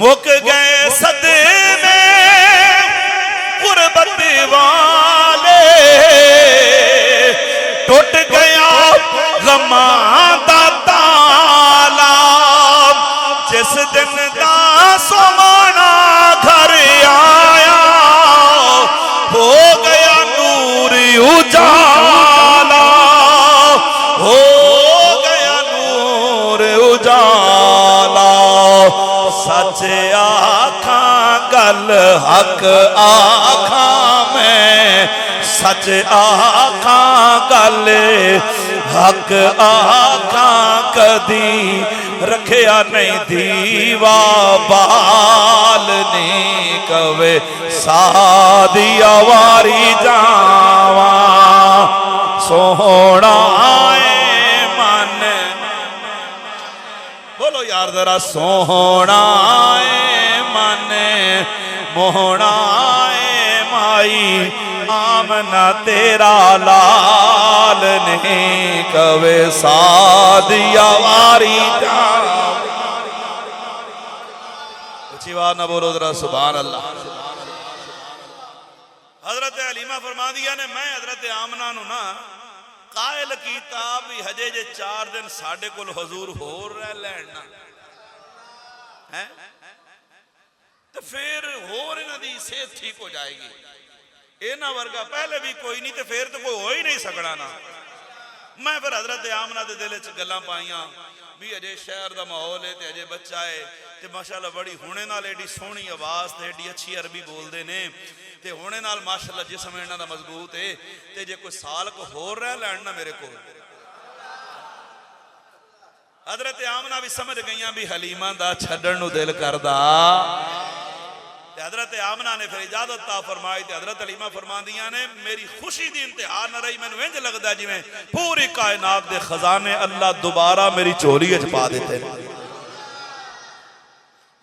मुक गए सदमे गुरबत वाले टुट गया गमा दा ताला जिस दिन दा सोमाना घर आया हो गया नूर उजाला हो गया नूर उजाला सच आखा गल हक आखा मैं सच आखा गल हक आखा कदी रखया नहीं दीवा बाल नहीं कवे सादिया वारी जावा सोहना मन बोलो यार जरा सोहना मन मोहना माई आमना तेरा लाल नहीं कवे सादिया वारी जावा उची बात ना बोलो जरा सुभान अल्लाह हजरत हलीमा फरमा दिया ने मैं हजरत आमना नु ना कायल कीता भी हजे जे 4 दिन साडे कोल हजूर होर रह लैण ना है तो फिर होर इन्हां दी सेहत ठीक हो जाएगी इन्हां वर्गा पहले भी कोई नहीं तो फिर तो कोई हो ही नहीं सकना ना मैं फिर हजरत आमना दे दिल च गल्लां पाईयां भी अजे शहर का माहौल है तो अजे बच्चा है तो माशाल्लाह बड़ी हुणे नाल एडी सोहनी आवाज़ ते एडी अच्छी अरबी बोलते ने ते हुणे नाल माशाल्लाह जिस्म इन्हां दा मजबूत है ते जे कोई साल को होर रह लैण ना मेरे को हजरत आमना भी समझ गईयां भी हलीमा दा छड्डण नूं दिल करदा हजरत आमना ने फिर इजाजत ता फरमाई ते हजरत हलीमा फरमांदियां ने मेरी खुशी दी इंतहा न रही मैनूं इंज लगदा जिवें पूरी कायनात दे खजाने अल्लाह दोबारा मेरी झोली च पा दिते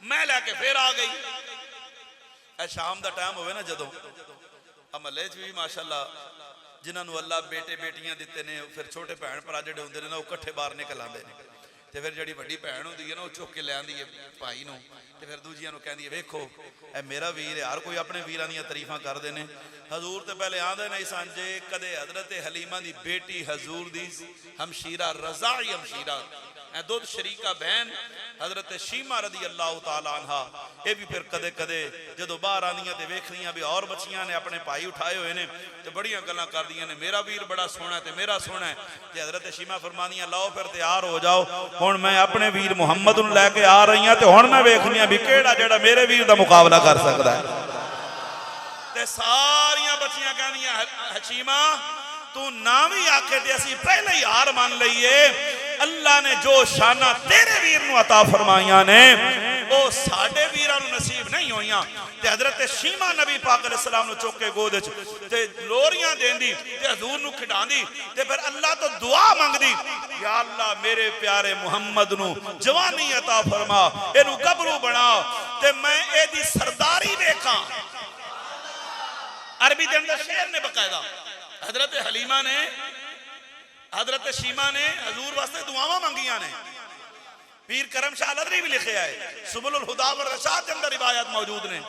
मैं लैके फिर आ गई शाम का टाइम होवे ना जदों महल्ले च भी माशाल्लाह जिन्होंने अल्लाह बेटे बेटियां दिते ने फिर छोटे भैन भरा जिहड़े हुंदे ने ना इकट्ठे बाहर निकल आंदे ने ते फिर जिहड़ी वड्डी भैन हुंदी है ना वो चुक के ले आंदी है भाई नूं ते फिर दूजियां नूं कहंदी है वेखो ए मेरा वीर है हर कोई अपने वीरां दीयां तारीफां करदे ने हजूर ते पहले आंदे नहीं सन जे कदे हजरत हलीमा दी बेटी हजूर दी हमशीरा रज़ाई हमशीरा दुध शरीका बहन हजरत शीमा रदी अल्लाह तआला अन्हा ये भी फिर कदे कदे जदों बाहर आंदियां ते वेखदियां भी और बच्चियां ने अपने भाई उठाए हुए ने ते बड़ियां गल्लां करदियां ने मेरा वीर बड़ा सोहना है ते मेरा सोहना है ते हजरत शीमा फरमादियां लाओ फिर तैयार हो जाओ हुण मैं अपने वीर मुहम्मद नूं लैके आ रही हां ते हुण मैं वेखनी भी केड़ा जेड़ा मेरे वीर दा मुकाबला कर सकदा है ते सारियां बच्चियां कहंदियां हशीमा तू ना भी आखे ते असीं पहले ही हार मान लईए अल्लाह ने जो शाना तेरे वीर नूं अता फरमाइयां ने वो साडे वीरां नूं नसीब नहीं होईयां ते हजरत शीमा नबी पाक अलैहि सलाम नूं चुक के गोद च ते लोरियां देंदी ते हजूर नूं खिडांदी ते फिर अल्लाह तो दुआ मंगदी या अल्लाह मेरे प्यारे मुहम्मद नूं जवानी अता फरमा इनू गबरू बना ते मैं एदी सरदारी वेखां अरबी दे अंदर शेर ने बकायदा हजरत हलीमा ने हजरत शीमा ने हजूर वास्ते दुआवां मंगियां ने पीर करम शाह लदरी भी लिखे आए सुबुलुल हुदा व रशाद के अंदर रिवायत मौजूद ने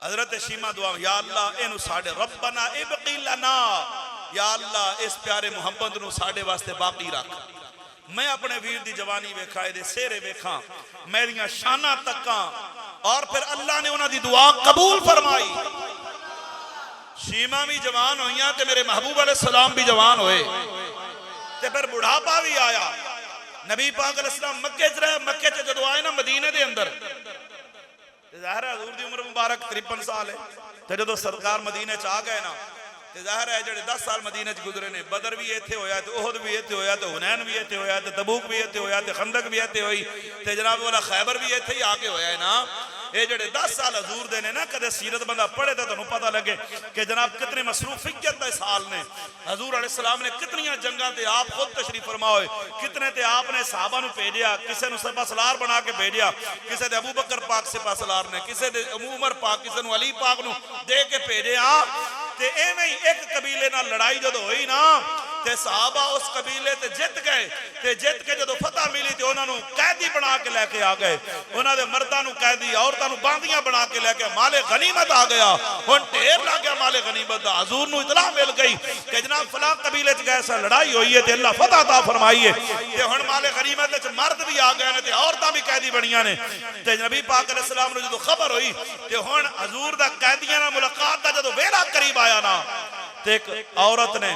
हजरत शीमा दुआ या अल्लाह इनू साडे रब्बना इबकी लना या अल्लाह इस प्यारे मुहम्मद नू साडे वास्ते बाकी रख मैं अपने वीर दी जवानी वेखा इहदे सेहरे वेखा मेरियां शाना तक्कां और फिर अल्लाह ने उन्हां दी दुआ कबूल फरमाई शीमा भी जवान होइयां ते मेरे महबूब अलैहि सलाम भी जवान होए ते फिर बुढ़ापा भी आया नबी पाक अलैहि सलाम मक्के च रहे मक्के च जदों आए ना मदीने दे अंदर ते ज़ाहिर है हुजूर दी उम्र मुबारक 53 साल है ते जदों सरकार मदीने च आ गए ना ज़ाहिर है जेडे 10 साल मदीने च गुजरे ने, बदर भी इत्थे होया, ते उहद भी इत्थे होया, ते हुनैन भी इत्थे होया, ते तबूक भी इत्थे होया, ते खंदक भी इत्थे होई, ते जनाब वाला खैबर भी इत्थे ही आके होया है ना। ये जेडे 10 साल हजूर दे ने ना, कदे सीरत बंदा पढ़े तो तुहानू पता लगे कि जनाब कितने मसरूफियत दे साल ने। हजूर अलैहिस्सलाम ने कितनियां जंगां ते आप खुद तशरीफ फरमा होए, कितने ते आपने सहाबा नू भेजिया, किसे नू सिपा सलार बना के भेजिया, किसे दे अबू बकर पाक सिपा सलार ने, किसे दे उमर पाक, किसे नू अली पाक नू दे के भेजिया। ते एवें ही एक कबीले नाल लड़ाई जदों होई ना, ते सहाबा उस कबीले ते जित गए, ते जित के जदों फतह मिली ते उन्हां नू कैदी बना के लेके आ गए, उन्हां दे मर्दां नू कैदी, औरतां नू बांदियां बना के लेके माले गनीमत आ गया। हुण ढेर लग गया माले गनीमत दा। हजूर नू इतला मिल गई कि जनाब फलां कबीले च ऐसा लड़ाई हुई है ते अल्लाह फतह अता फरमाई है, ते हुण माले गनीमत च मर्द भी आ गए ने ते औरतां भी कैदी बणियां ने। ते नबी पाक अलैहिस्सलाम नू जदों खबर हुई ते हुण हजूर दा कैदियां नाल मुलाकात दा जदों वेला करीब आया ना, ते एक औरत ने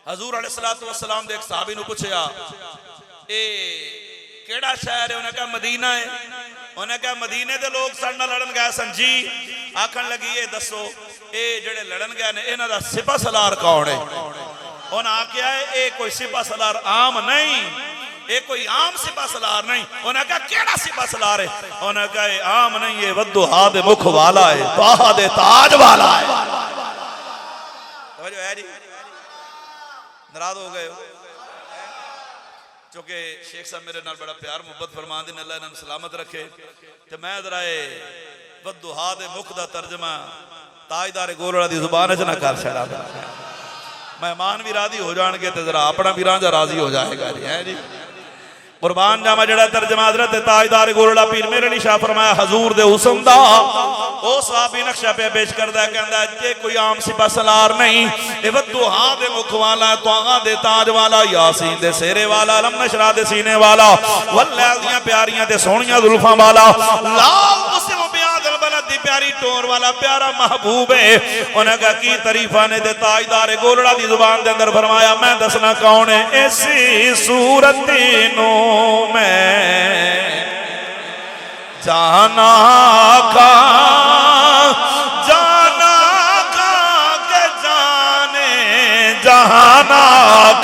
हजूर अलैहिस्सलातु वस्सलाम दे एक सहाबी नू पूछया, ए केड़ा शहर है? उन्हें कहा मदीना है। उन्हें कहा मदीने दे लोग साडे नाल लड़न गए सन जी। आखन लगी ये दसो ए जेड़े लड़न गए ने इन्हां दा सिपा सलार कौन है? उन्हें आख्या ए कोई सिपा सलार आम नहीं, ये कोई आम सिपा सलार नहीं। उन्हें कहा केड़ा सिपा सलार है? उन्हें कहा आम नहीं, ये वद्दुहा दे मुख वाला है, ताहा दे ताज वाला है। समझो है जी, नाराज हो गए हो? चूंकि शेख साहब मेरे नाल बड़ा प्यार मुहब्बत फरमाते हैं, अल्लाह इन्हें सलामत रखे। तो मैं जरा वद्दुहा दे मुख दा तर्जमा ताजदार गोलड़ा दी जुबान च ना कर छड़ा, मेहमान भी राजी हो जाएंगे तो जरा अपना भी रांझा राजी हो जाएगा जी। है जी, कुर्बान जामा जड़ा तर्जमा हज़रत ताजदार गोलड़ा पीर मेरे अली शाह फरमाया हजूर दे हुस्न दा ओ सहाबी नक्शा पे पेश करदा, कहंदा जे कोई आम सिपा सलार नहीं, ए वद्दुहा दे मुख वाला, त्वाहा दे ताज वाला, यासीन दे सेरे वाला, अलम नशरा दे सीने वाला, वल्लैल दियां प्यारियां ते सोहणियां जुल्फां वाला, ला उस्म बियादल बलद दी प्यारी टोर वाला प्यारा महबूब है। उन्हें कहा की तारीफा ने ते ताजदार गोलड़ा दी जुबान दे अंदर फरमाया मैं दसना कौन है? ऐसी सूरत नू मैं जाना का के जाने जहाना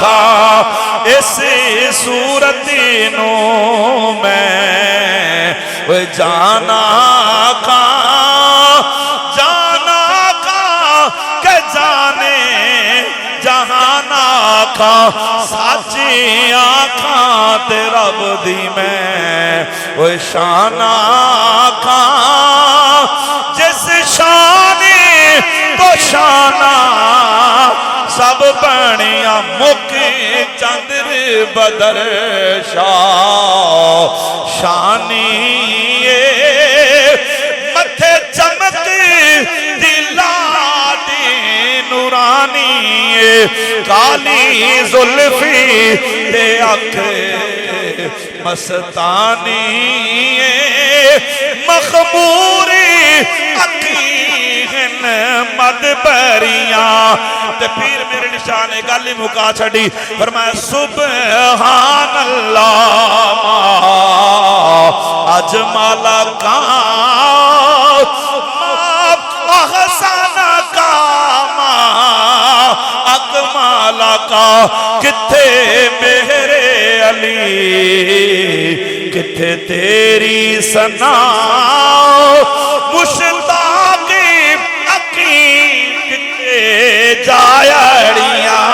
का, ऐसी सूरत नू मैं जाना का के जाने जहाना का, साची आँखां ते रब दी मैं वो शाना का, जिस शानी तो शाना सब बनिया मुख चंद्र बदर शाह शानी मथे चमक दिलाडी नूरानी काली जुल्फी ते अख मस्तानी मखमूरी अखीन मदबरियां। ते पीर मेरे निशान ने गल ही मुका छड़ी, फरमाया सुबहान अल्लाह अजमाला का अहसाना का अकमाला का, किथे मेरे अली किथे तेरी सना, मुश्ताकी अकी किथे जायड़ियां।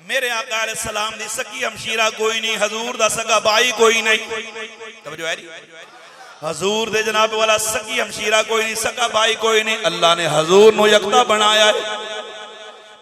मेरे आका अलैहिस्सलाम दी सकी हमशीरा कोई नहीं, हजूर दा सगा भाई कोई नहीं। तवज्जो है जी, हजूर दे जनाब वाला सकी हमशीरा कोई नहीं, सगा भाई कोई नहीं। अल्लाह ने हजूर नू यकता बनाया है,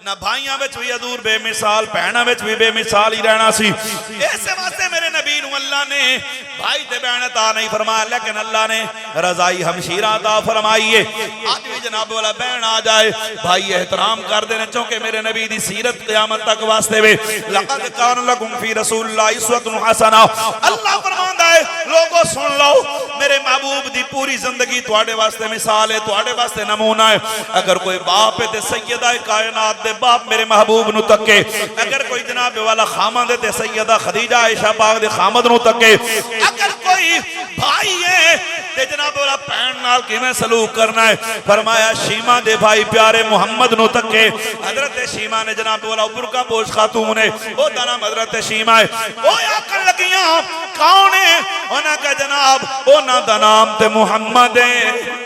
ना भाइयों में भी हजूर बेमिसाल, भैणों में भी बेमिसाल ही रहना सी। इस वास्ते मेरे नबी नू अल्लाह ने भाई ते बहन अता नहीं फरमाया, लेकिन अल्लाह ने रजाई हमशीरा अता फरमाई है। आज भी जनाब वाला बहन आ जाए भाई एहतराम कर देने, चूंकि मेरे नबी दी सीरत क़यामत तक वास्ते वे लक़द कान लकुम फी रसूलिल्लाहि उस्वतुन हसना। अल्लाह फरमांदा है लोगों सुन लो, मेरे महबूब दी पूरी जिंदगी तुहाडे वास्ते मिसाल है, तुहाडे वास्ते नमूना है। अगर कोई बाप है ते सैयदा कायनात दे बाप मेरे महबूब नु तके, अगर कोई जनाब वाला खामद है ते सैयदा खदीजा आयशा पाक दे खामद नु तके, अगर कोई भाई है ते जनाब वाला भैन नाल किवें सलूक करना है। फरमाया शीमा दे भाई प्यारे मुहम्मद नु तके। हजरत शीमा ने जनाब वाला बुरका पोश खातून है, ओ दा नाम हजरत शीमा है। ओ आकल लगियां कौन है? उन्हां का जनाब उन्हां दा नाम ते मुहम्मद है।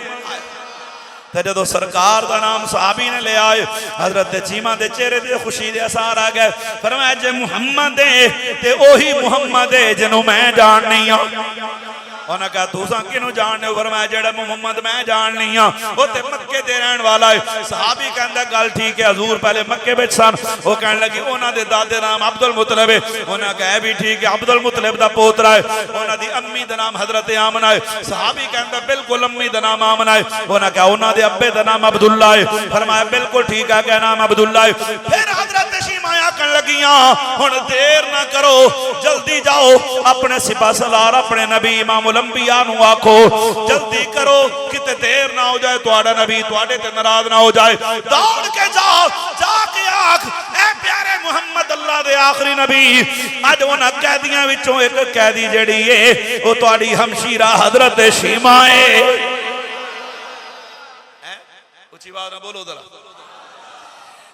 जो सरकार का नाम साहबी ने ले आए, हजरत चीमा दे चेहरे दे खुशी दे असार आ गए। फरमाया जे मुहम्मद है ते ओही मुहम्मद है जिन्हों मैं जाननी हां। उन्हें कहा तुसां किनू जानने हो? फरमाया जेड़ा मुहम्मद मैं जाननी हां वो ते मक्के ते रहन वाला है। सहाबी कहंदा गल ठीक है, हजूर पहले मक्के विच सन। वो कहन लगे उन्हां दे दादे नाम अब्दुल मुतलिब है। उन्हें कहा भी ठीक है, अब्दुल मुतलिब दा पोतरा है। उन्हां दी अम्मी दा नाम हजरत आमना है। सहाबी कहंदा बिल्कुल अम्मी दा नाम आमना है। उन्हें कहा उन्हां दे अब्बे दा नाम अब्दुल्ला है। फरमाया बिल्कुल ठीक है, क्या नाम अब्दुल्ला है। फिर हजरत शीमा आखन लगियां हुण देर ना करो, जल्दी जाओ अपने सिपा सलार अपने नबी इमाम अंबिया नु आखो जल्दी करो, किते देर ना हो जाए, तुहाडा नबी तुहाडे ते नाराज ना हो जाए। दौड़ के जाओ, जाके आख ए प्यारे मुहम्मद अल्लाह दे आखिरी नबी, अज उन्हां कैदियां विचों एक कैदी जेड़ी है वो तुहाडी हमशीरा हजरत शीमा है। उच्ची बात ना बोलो जरा।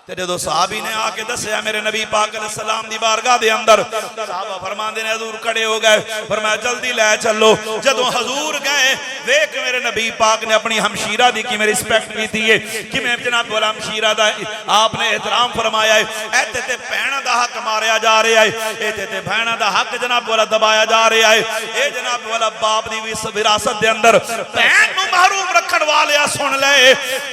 ते जो साहबी ने आके दसिया मेरे नबी पाक अलैहिस्सलाम दी बारगाह दे अंदर, साहबा फरमांदे ने हजूर खड़े हो गए। फरमाया जल्दी ले चलो। जदों हजूर गए वेख मेरे नबी पाक ने अपनी हमशीरा दी किवें रिस्पेक्ट कीती है, किवें जनाब वाला हमशीरा दा आपने एहतराम फरमाया है। ऐते ते भैणां दा हक मारिया जा रहा है, ऐते ते भैणां दा हक जनाब वाला दबाया जा रहा है। ये जनाब वाला बाप दी विरासत दे अंदर भैन नूं महरूम रखण वालिया सुन ले,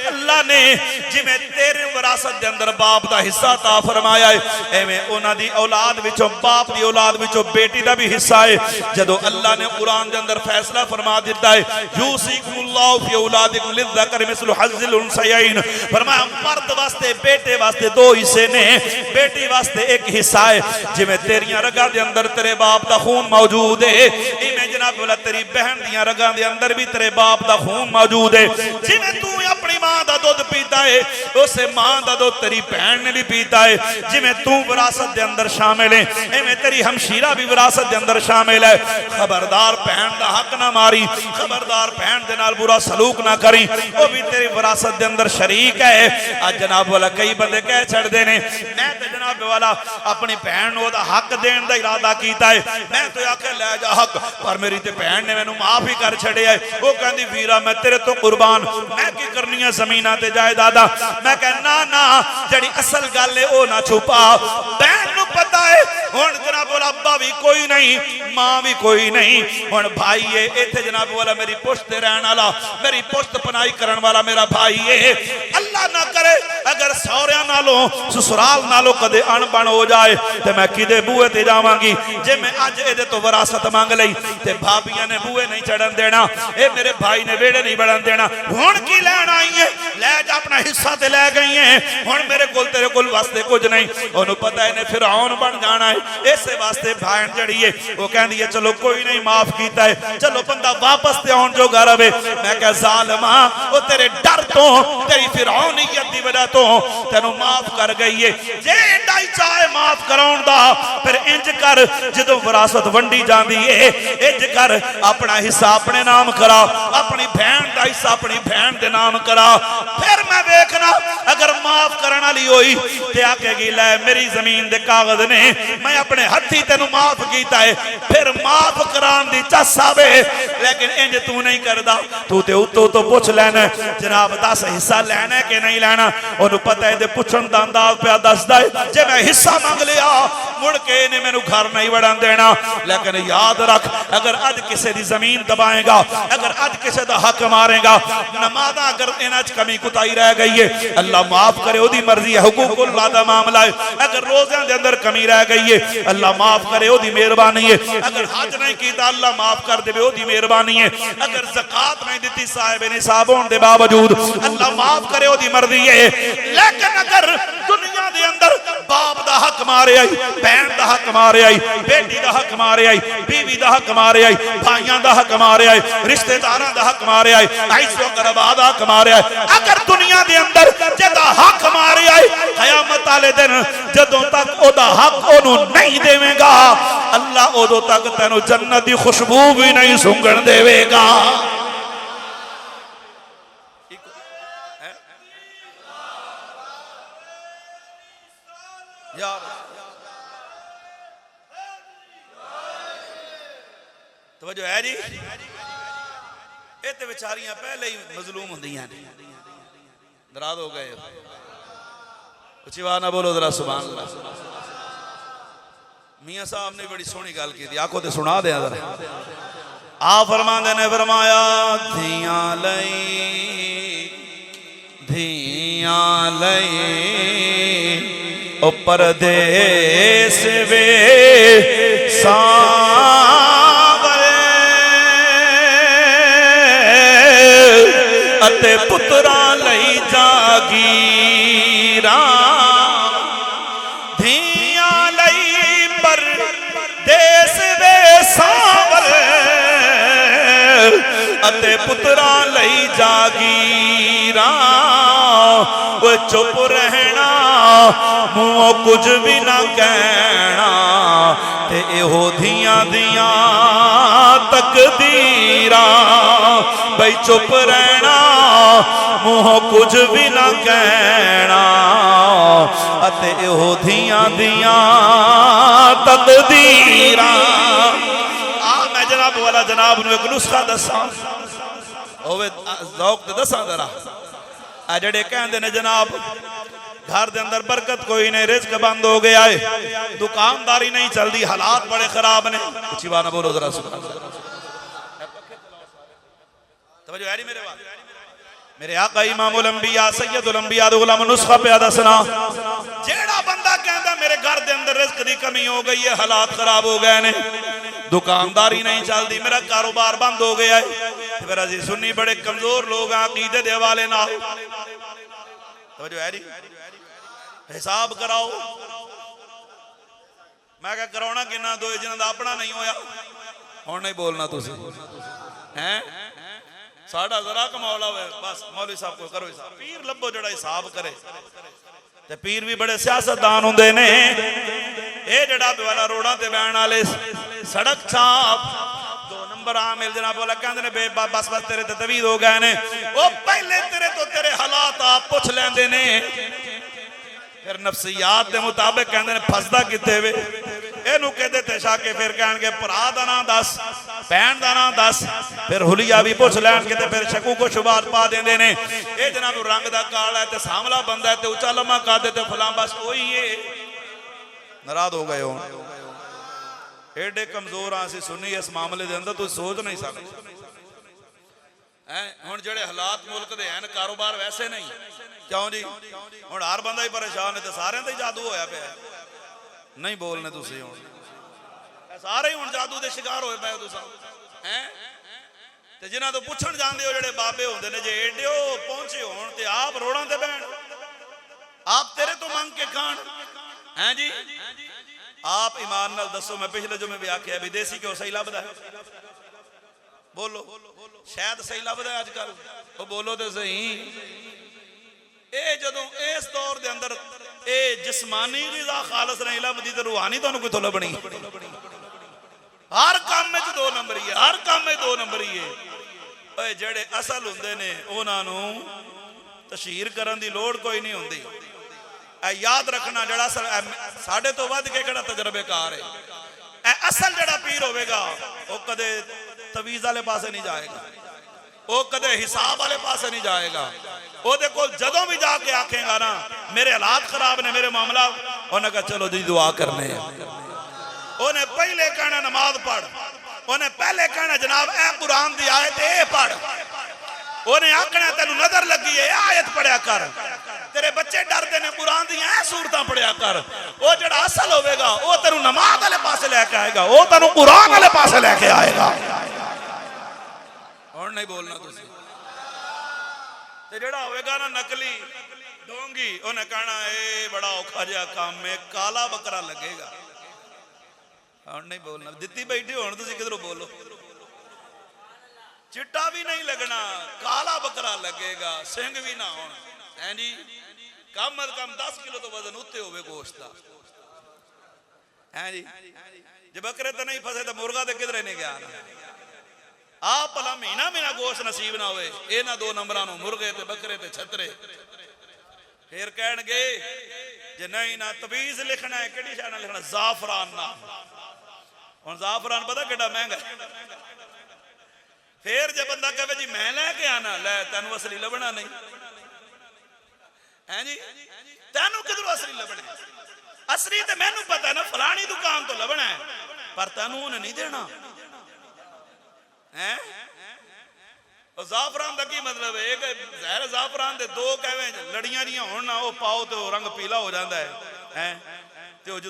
अल्लाह ने जिवें तेरे विरासत दे बाप दा हिस्सा ता फरमाया है, एवें उन्हां दी औलाद विचों बाप दी औलाद विचों बेटी दा भी हिस्सा है। जदों अल्लाह ने कुरान दे अंदर फैसला फरमा दिता है यूसिकुमुल्लाहु फी औलादिकुम लिज़्ज़करि मिस्लु हज़्ज़िल उन्सयैन, फरमाया मर्द वास्ते बेटे वास्ते दो हिस्से ने, बेटी वास्ते एक हिस्सा है। जिवें तेरियां रगां दे अंदर तेरे बाप दा खून मौजूद है, इवें जनाब वाला तेरी बहन दियां रगां दे अंदर भी तेरे बाप दा खून मौजूद है। जिवें तू अपनी मां दा दुध पीता है, उसे मां दा दुध तेरी भैन ने भी पीता है। जिवें तू विरासत दे अंदर शामिल है, एवें तेरी हमशीरा भी विरासत दे अंदर शामिल है। खबरदार भैन दा हक ना मारी, खबरदार भैन दे नाल बुरा सलूक ना करी, वो भी तेरी विरासत दे अंदर शरीक है। आज जनाब वाला कई बंदे कह छड़दे ने मैं ते जनाब वाला अपनी भैन नूं ओदा हक देण दा इरादा कीता है, मैं तो आखे ले जा हक, पर मेरी ते भैन ने मैनूं माफ ही कर छड़िया है। वो कहंदी वीरा मैं तेरे तो कुर्बान, मैं की करनी है ज़मीनां ते जायदादां। मैं कहना ना जड़ी असल गल है वो ना छुपा, बहन नूं पता है हुण जनाब वाला अब्बा भी कोई नहीं, मां भी कोई नहीं, हुण भाई है इत्थे जनाब वाला मेरी पुश्त ते रहण वाला, मेरी पुश्त पनाई करन वाला मेरा भाई है। अल्लाह ना करे अगर सौरियां नालों ससुराल नालों कदे अणबण हो जाए ते मैं किदे बूहे ते जावांगी। जे मैं अज इहदे तो विरासत मंग लई ते भाबियां ने बूहे नहीं चढ़न देना, ए मेरे भाई ने वेड़े नहीं बढ़न देना। हुण की लैण आई है, लै जा अपना हिस्सा ते लै गई है, हुण मेरे कोल तेरे कोल वास्ते कुछ नहीं। उन्होंने पता है फिरौन बन जाना है, इसे वास्ते भैन जड़ी है वो कहती है चलो कोई नहीं माफ किया है, चलो बंदा वापस ते आउण जोगा रवे। मैं कह ज़ालिमा वो तेरे डर तो तेरी फिरौनियत दी वजह तो तेनू माफ कर गई है। जे एडा ही चाहे माफ कराउण दा फिर इंज कर जदों विरासत वंडी जांदी है इंज कर अपना हिस्सा अपने नाम करा, अपनी भैन दा हिस्सा अपनी भैन दे नाम करा। फिर मैं देखना अगर माफ करने वाली होई ते आखेगी लै मेरी जमीन दे कागज ने मैं अपने हथी तेनू माफ कीता है, फिर माफ करान दी चस आवे। लेकिन इंज तू नहीं करदा, तू ते उत्तों तो पूछ लेना जनाब 10 हिस्सा लेना है कि नहीं लेना। ओनू पता है पुछण दा अंदाज पिया दसदा है जे मैं हिस्सा मंग लिया मुड़ के इन्हें मैनू घर नहीं वड़न देना। लेकिन याद रख अगर अज किसी की जमीन दबाएगा, अगर अज किसी का हक मारेगा, नमाज़ां अगर इन्हां च कमी कुताही रह गई है अल्लाह माफ करे, ओदी मर्जी है, हुकूकुल्लाह दा मामला है। अगर रोज़ियां दे अंदर कमी रह गई है अल्लाह माफ करे, ओदी मेहरबानी है। अगर हज नहीं कीता अल्लाह माफ कर दे, ओदी मेहरबानी है। अगर ज़कात नहीं दी साहिब निसाब होने के बावजूद अल्लाह माफ करे, ओदी मर्जी है। लेकिन अगर दुनिया दे अंदर बाप दा हक मारे आई, भैन दा हक मारे आई, बेटी दा हक मारे आई, बीवी दा हक मारे आई, भाइयों दा हक मारे आई, रिश्तेदारों दा हक मारे आई, ऐसो करबा दा हक मारे आई। अगर दुनिया दे अंदर जदा हक मारे आई, कयामत वाले दिन जदों तक ओदा हक ओनू नहीं देवेगा, अल्लाह उदों तक तेनू जन्नत दी खुशबू भी नहीं सूंघण देवेगा। यार तवज्जो है जी, ये तो बेचारियां पहले ही मजलूम होंदियां ने, नाराज हो गए। उच्ची आवाज ना बोलो जरा सुभान अल्लाह। मियां साहब ने बड़ी सोहनी गल की थी, आखो तो सुना दें जरा। आ फरमांदे ने फरमाया धियां लई ओ परदेस वे सावल अते पुत्रा लई जागीरा, धियां लई परदेस वे सावल अते पुत्रा लई जागीरा। वो चुप रहना मुँह कुछ भी ना कहना, ते इहो धियां दियां तकदीरा। भाई चुप रहना मुँह कुछ भी ना कहना, अते इहो धियां दियां तकदीरा। मैं जनाब वाला जनाब नूं एक नुस्खा दसां, ओवे ज़ौक ते दसां जरा। आ जड़े कहंदे ने जनाब घर दे अंदर बरकत कोई नहीं, रिज़्क बंद हो गया है, दुकानदारी नहीं चलती, हालात बड़े खराब ने। उच्ची बात ना बोलो जरा सुभान अल्लाह। तवज्जो है मेरे बात। मेरे आका इमामुल अंबिया सैयदुल अंबिया दे गुलाम नुस्खा पे दसना, जेड़ा बंदा कहंदा मेरे घर दे अंदर रिज़्क दी कमी हो गई है, हालात खराब हो गए ने, दुकानदारी नहीं चलती, मेरा कारोबार बंद हो गया है। फिर अजी सुन्नी बड़े कमजोर लोग हैं अकीदे दे हवाले नाल। तवज्जो है जी, हिसाब कराओ। मैं क्या कराउणा किन्ना दो जिन्हां दा अपना नहीं होया, हुण नहीं बोलना तुसीं हैं। साडा जरा कमौला होवे बस, मौलवी साहब को करो हिसाब, पीर लभो जड़ा हिसाब करे। ते पीर भी बड़े सियासतदान हुंदे ने। ये जड़ा वाला रोडां ते बैण वाले सड़क छाप 2 नंबर आमिल जनाब वाला कहंदे ने बे बस बस तेरे ते तवीज़ हो गए ने, ओ पहले तेरे तो तेरे हालात आप पुछ लैंदे ने, फिर नफसियात के मुताबिक कहते हैं फसदा कितने वे, इनू कहते थे शाके, फिर कह भरा का नाम दस, भैन का नाम दस, फिर हुलिया भी पुछ लैनगे, फिर शकू को शुबात पा देंगे ने। ये जनाब रंग का काला है, सामला बंदा है, उचा लम्मा कर देते फलां, बस वही है। नाराज हो गए हो, एडे कमजोर हाँ सुनी इस मामले के अंदर, तुम सोच नहीं सकते। हुण जेड़े हालात मुल्क दे हैं, कारोबार वैसे नहीं, क्यों जी? हुण हर बंदा ही परेशान है, तो सारे ते जादू होया पे नहीं बोलने तुसीं, हुण सारे ही हुण जादू दे शिकार होए पे तुसां हैं। ते जिन्हां तो पुछण जांदे हो जेड़े बाबे होंदे ने, जे एडियो पहुंचे होण ते आप रोड़ां ते बैण, आप तेरे तो मंग के खाण हैं जी। आप ईमान नाल दसो, मैं पिछले जुमे भी आख्या विदेशी क्यों सही लभदा है? बोलो, शायद सही लभदा है अजकल, वो बोलो तो सही। ए जदों इस दौर दे अंदर ए जिस्मानी ग़िज़ा खालस नहीं लभदी, तो रूहानी तुहानूं कित्थों लभणी? हर काम में 2 नंबर ही है, हर काम में 2 नंबर ही है। ओए जेड़े असल हुंदे ने उन्हां नूं तशहीर करन दी लोड़ कोई नहीं हुंदी। याद रखना, जड़ा साडे तो वध के किहड़ा तजर्बेकार है, असल जड़ा पीर होवेगा वो कदे तवीज़ वाले पासे नहीं जाएगा, वो कदे हिसाब वाले पासे नहीं जाएगा। ओदे कोल जदों भी जाके आखेगा ना मेरे हालात खराब ने, मेरे मामला, उन्हें कहा चलो जी दुआ करने। उन्हें पहले कहना नमाज पढ़, उन्हें पहले कहना जनाब ए कुरान दी आयत ए पढ़, उन्हें आखना तेनू नजर लगी है आयत पढ़िया कर, तेरे बच्चे डरते ने कुरान दी ऐ सूरतां पढ़िया कर। वो जड़ा असल होवेगा वो तेनू नमाज वाले पासे लेके आएगा, वो तेनू कुरान वाले पासे लेके आएगा। और नहीं बोलना तुसीं। ते जड़ा होवेगा ना नकली, डोंगी उन्हें कहना ए बड़ा औखा जिहा काम है, काला बकरा लगेगा। हम नहीं बोलना, दित्ती बैठी हो किधरों बोलो। चिट्टा भी नहीं लगना, काला बकरा लगेगा, सिंह भी ना हो जी। कम अज कम 10 किलो तो वजन उत्ते होवे गोश्त का है जी। जे बकरे तो नहीं फसे तो मुर्गा तो किधरे नहीं गया। आप भला महीना महीना गोश्त नसीब ना होए, इन्हां 2 नंबरां नूं मुर्गे ते बकरे ते छतरे। फिर कहणगे जे नहीं ना तवीज लिखना है, किहड़ी शै नाल लिखना? जाफरान नाल। हुण जाफरान पता कितना महंगा है। फिर जे बंदा कहे जी मैं लैके आना, लै तैनूं असली लभना नहीं है जी। तैनूं किधरों असली लभना? असली तो मैनूं पता है ना, फलानी दुकान तो लभना है, पर तैनूं उन्हें नहीं देना है। जाफरान का की मतलब है? एक जहर जाफरान दे 2 कहवे लड़ियां दियां होण ना, वो पाओ तो रंग पीला हो जाता है तो जो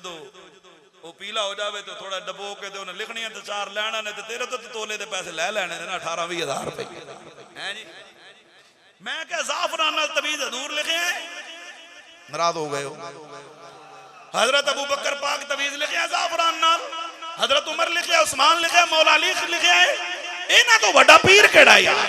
वो पीला हो जाए तो थोड़ा डबो के तो उन्हें लिखनियां तो 4 लैना ने, तो तेरे तो तोले दे पैसे ले लेने ना 18-20 हज़ार रुपए है जी। मैं क्या जाफरान नाल तमीज हजूर लिखे हैं? नाराज हो गए हो। हजरत अबू बकर पाक तमीज लिखे हैं जाफरान नाल, हजरत उमर लिखे, उस्मान लिखे, मौला अली लिखे है। इन्हां तो बड़ा पीर केड़ा यार?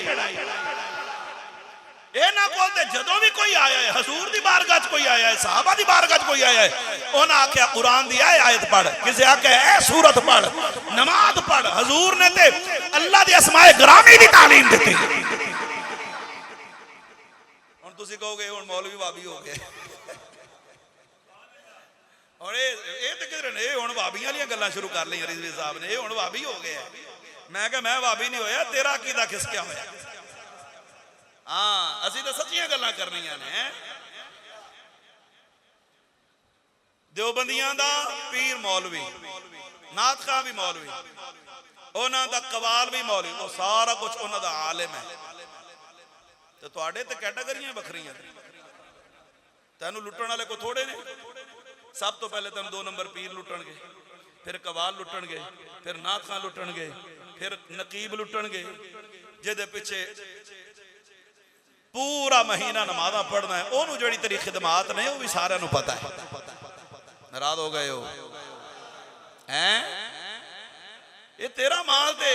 इन्हां कोल ते जदों भी कोई आया है, हजूर दी बारगाह च कोई आया है, सहाबा दी बारगाह च कोई आया है, उन्हें आख्या कुरान दी आयत पढ़, किसी आख्या ए सूरत पढ़, नमाज पढ़। हजूर ने ते अल्लाह दी अस्माए गिरामी दी तालीम दी। हुण तुसीं कहोगे हुण मौलवी भाभी हो गए और ये तो किधर ने हुण भाभियां वाली गल्लां शुरू कर लईआं रिजवी साहब ने, हुण भाभी हो गए। मैं क्या मैं भाभी नहीं होया, तेरा अकीदा खिसकिया होया। हाँ असीं तो सच्चियां गल्लां करनियां ने। देवबंदियां दा पीर मौलवी, नात खां भी मौलवी, उन्हां दा कवाल भी मौलवी, वो सारा कुछ उन्हां दा आलिम है। तो तुहाडे ते कैटेगरियां वखरियां। तैनूं लुट्टण वाले को थोड़े ने। सब तो पहले तैनूं 2 नंबर पीर लुट्टणगे, फिर कवाल लुट्टणगे, फिर नात खां लुट्टणगे, फिर नकीब लुट्टणगे, जिहदे पिछे पूरा महीना नमाज़ां पढ़ना है। ओनू जिहड़ी तेरी खिदमात ने वो भी सारिआं नूं पता है। नाराज हो गए हो हैं? ये तेरा माल ते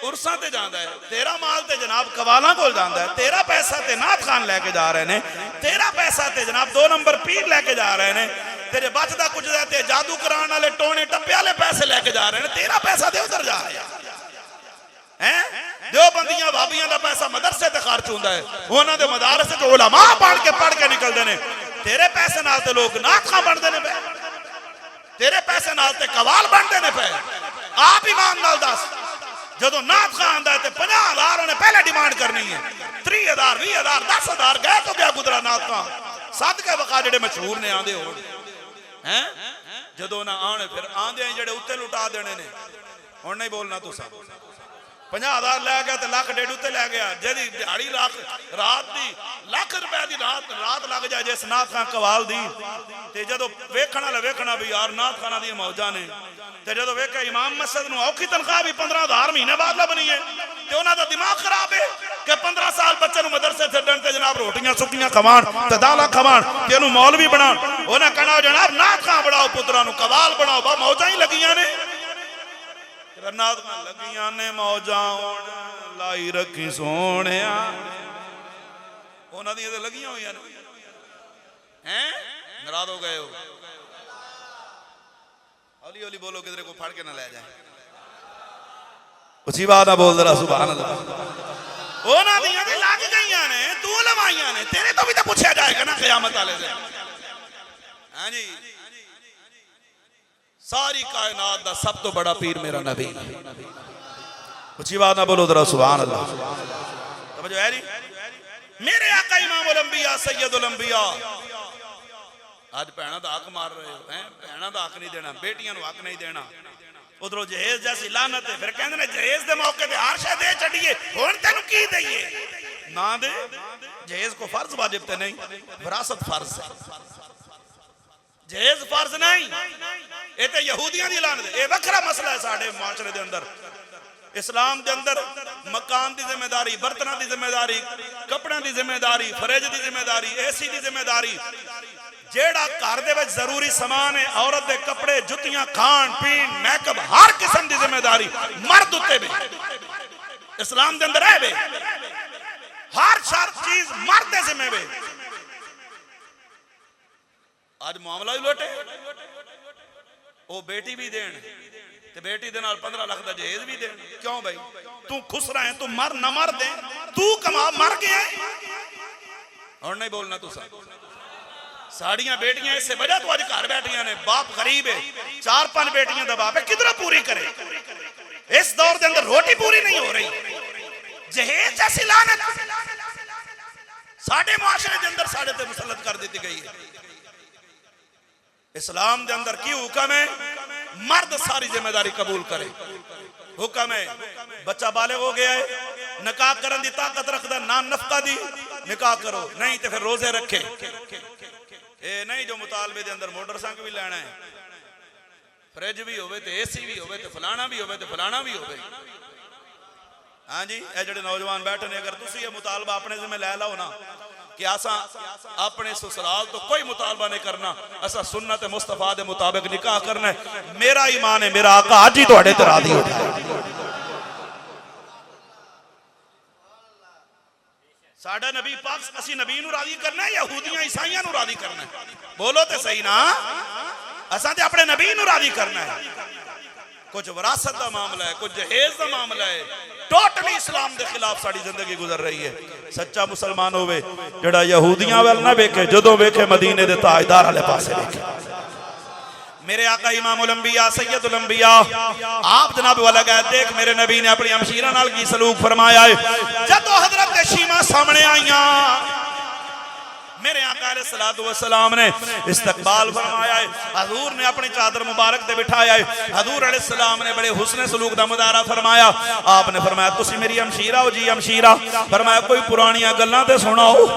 उर्सां ते जांदा है, तेरा माल ते जनाब कवालां कोल जांदा है, तेरा पैसा ते नात खान लैके जा रहे ने, तेरा पैसा ते जनाब 2 नंबर पीर लैके जा रहे ने, तेरे बचदा कुछ ते जादू कराने वाले टोने टप्पे वाले पैसे लेके जा रहे हैं। तेरा पैसा दे उधर जा रहा है। देवबंदियां भाभियां दा पैसा मदरसे ते खर्च हुंदा है, उन्हां दे मदारस च उलमा पढ़ के निकलदे ने। तेरे पैसे नाल ते लोग नात खां बनदे ने पे, तेरे पैसे नाल ते कवाल बनदे ने पे। आप ईमान नाल दस, जदों नात खां आंदा है ते 50,000 उन्हें पहले डिमांड करनी है, 30,000 20,000 10,000 गए तो क्या गुजरा नात खां सदके वखा जेडे मशहूर ने आंदे हो हैं। जदों ना आने फिर आंदे जेडे उत्ते लुटा देने ने। हुण नहीं बोलना तुसा। 50,000 लै गया तो लाख 1.5 उत्ते लै गया, जेदी दिहाड़ी लाख रात दी लाख रुपए दी रात लग जाए जिस नात खां कवाल दी, ते जदों वेखण वाला वेखना भी यार नात खाना दी मौजा ने, ते जदों वेखे इमाम मस्जिद नूं औखी तनख्वाह भी 15,000 महीने बाद लभनी है, ते उन्हां दा दिमाग खराब है कि 15 साल बच्चे नूं मदरसे छड्डण ते जनाब रोटियां सुक्कियां खवाण ते दालां खवाण ते इहनूं मौलवी बनाण। उन्हां कहना जनाब नात खां बनाओ, पुत्तरां नूं कवाल बनाओ, बा मौजां ही लगियां ने। नात खां लगियां ने मौजां लाई रखी सोहणिया, उन्हां दी ते लगियां होईयां ने हैं। नाराज हो गए हो? हौली हौली बोलो, किधरे को फड़ के ना ले जाए। उसी बात ना बोल जरा सुभान अल्लाह। उन्हां दी ते लग गईयां ने, तू लवाईयां ने, तेरे तो भी तो पूछा जाएगा ना क़यामत वाले से। हां जी, सारी कायनात दा सब तो बड़ा पीर मेरा नबी। उसी बात ना बोलो जरा सुभान अल्लाह। समझो है जी? मेरे आका इमामुल अंबिया सैयदुल अंबिया। आज भैणा दा हक मार रहे हो हैं, भैणा दा हक नहीं देना, बेटियां नूं हक नहीं देना। उधरों जहेज जैसी लानत है, फिर कहंदे ने जहेज दे मौके ते हर शै दे छड़िए, हुण तैनूं की दईए? ना दे। जहेज को फर्ज वाजिब ते नहीं, विरासत फर्ज है। जहेज फर्ज नहीं, ये तो यहूदियां दी लानत है। ये वखरा मसला है साडे माशरे दे अंदर। इस्लाम के अंदर मकान की जिम्मेदारी, बर्तनों की जिम्मेदारी, कपड़ों की जिम्मेदारी, फ्रिज की जिम्मेदारी, एसी की जिम्मेदारी, जेड़ा घर दे विच जरूरी समान है, औरत के कपड़े, जुतियां, खान पीन, मेकअप, हर किस्म की जिम्मेदारी मर्द उत्ते भी इस्लाम के अंदर है वे। हर चीज मर्द के जिम्मे वे। आज मामला ही लोटे, वो बेटी भी देन ते बेटी दे नाल 15 लाख का जहेज भी देन। क्यों भाई? तू खुश रहे, तू मर न मर दे, तू कमा, मर गया और नहीं बोलना। तू साड़ियां बेटियां इस वजह तो आज घर बैठियां ने, बाप गरीब है, 4-5 बेटियां दा बाप है, किधर पूरी करे? इस दौर के अंदर रोटी पूरी नहीं हो रही, जहेज जैसी लानत साडे मुआशरे के अंदर साडे ते मुसल्लत कर दी गई है। इस्लाम के अंदर की हुक्म है? मर्द सारी जिम्मेदारी कबूल करे। हुक्म है बच्चा बालिग हो गया है, निकाह करने की ताकत रखता, ना नफका दी निकाह करो, नहीं तो फिर रोजे रखे। ये नहीं जो मुतालबे के अंदर मोटरसाइकिल भी लेना है, फ्रिज भी होवे ते एसी भी होवे ते फलाना भी होवे ते फलाना भी होवे। हाँ जी, ये जेडे नौजवान बैठे ने, अगर तुसी ये मुतालबा अपने जिम्मे लै लो ना कि असा अपने ससुराल तो कोई मुतालबा नहीं करना, असा सुन्नत मुस्तफा दे मुताबिक निकाह करना है, मेरा ईमान है मेरा आका अज ही तुहाडे ते राजी हो जाए। साडा नबी पाक, असी नबी नू राजी करना है, यहूदियां ईसाइयां नू राजी करना है? बोलो ते सही ना, असा ते अपने नबी नू राजी करना है। कुछ विरासत का मामला है, कुछ जहेज का मामला है, टोटली इस्लाम के खिलाफ साड़ी जिंदगी गुजर रही है। सच्चा मुसलमान होवे जेड़ा यहूदियां वाल ना वेखे, जदों वेखे मदीने दे ताजदार वाले पासे वेखे। मेरे आका इमामुल अंबिया सैयदुल अंबिया आप जनाब वाला गए, देख मेरे नबी ने अपनी हमशीरा नाल की सलूक फरमाया है। जदों हजरत शीमा सामने आईयां, मेरे आका अलैहिस्सलातु वस्सलाम ने इस्तकबाल फरमाया है, हजूर ने अपनी चादर मुबारक ते बिठाया है, हजूर अलैहिस्सलाम ने बड़े हुस्न सलूक दा मुदारा फरमाया। आपने फरमाया तुसी मेरी हमशीरा हो जी? हमशीरा। फरमाया कोई पुरानियां गल्लां ते सुनाओ,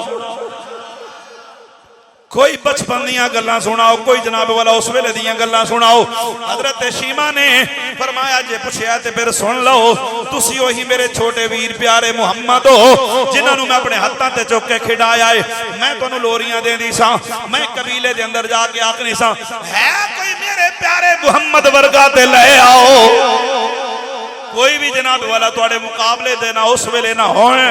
कोई बचपन दियां गल्लां सुनाओ, कोई जनाब वाला उस वेले दियां गल्लां सुनाओ। हजरत शीमा ने फरमाया जे पुछया ते फिर सुन लो, तुसी ओही मेरे छोटे वीर प्यारे मुहम्मद हो जिन्हां मैं अपने हाथां ते चुक के खिडाया है। मैं तुहानू लोरियां देंदी सा, मैं कबीले दे अंदर जाके आखनी सा है कोई मेरे प्यारे मुहम्मद वर्गा ते ले आओ। कोई भी जनाब वाला तुहाडे मुकाबले दे ना उस वेले ना होए,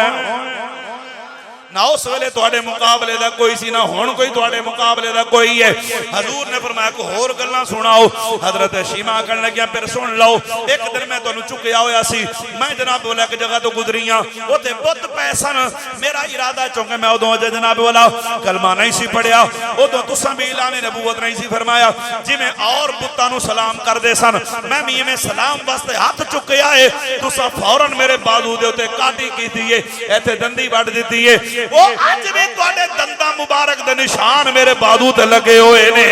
ना उस वेले तुहाडे मुकाबले दा कोई सी, ना हुण कोई तुहाडे मुकाबले दा कोई है। हजूर ने फरमाया को होर गल्लां सुनाओ। हजरत शीमा कहन लगिया फिर सुन लो, एक दिन मैं तुहानू चुकिया होया सी, मैं जनाब वाला एक जगह तो गुजरियां, उत्थे बुत पए सन। मेरा इरादा चौंके मैं उदों अजे जनाब वाला कलमा नहीं सी पढ़िया, उदों तुसां भी ऐलाने नबूवत नहीं सी फरमाया। जिवें और बुतां नू सलाम करदे सन, मैं भी इवें सलाम वास्ते हाथ चुकिया है, तुसां फौरन मेरे बाजू दे उत्ते काटी कीती है, इत्थे दंदी वड्ड दित्ती है। वो अज भी तुहाडे दंदां मुबारक दे निशान मेरे बाजू ते लगे हुए ने।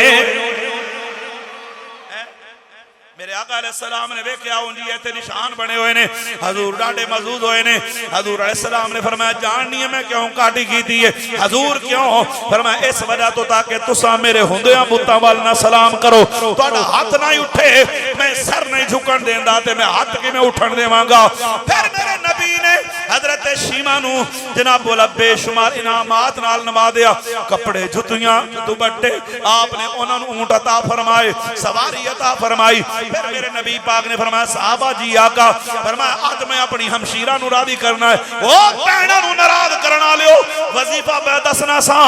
मेरे आका अलैहिस्सलाम ने वेख्या उंजी इत्थे निशान बने हुए ने, हजूर डाडे मौजूद होए ने। हजूर अलैहिस्सलाम ने फरमाया जाननी है मैं क्यों काटी कीती है? हजूर क्यों? फरमाया इस वजह तो ताकि तुसा मेरे हुंदियां बुतां वाल ना सलाम करो, तुहाडा हाथ ना उठे, मैं सर नहीं झुकण देंदा ते मैं हाथ किवें उठण देवांगा। फिर मेरे नबी ने हजरत शीमा नू जनाब बोला बेशुमार इनामात नाल नवाजिया, कपड़े, जुतियां, दुपट्टे, आपने उन्हां नू ऊंट अता फरमाए, सवारी अता फरमाई। फिर मेरे नबी पाक ने फरमाया साहबा जी आका, फरमाया आज मैं अपनी हमशीरा नू राजी करना है, ओ भैणां नू नाराज करन वालिओ वजीफा मैं दसना सा।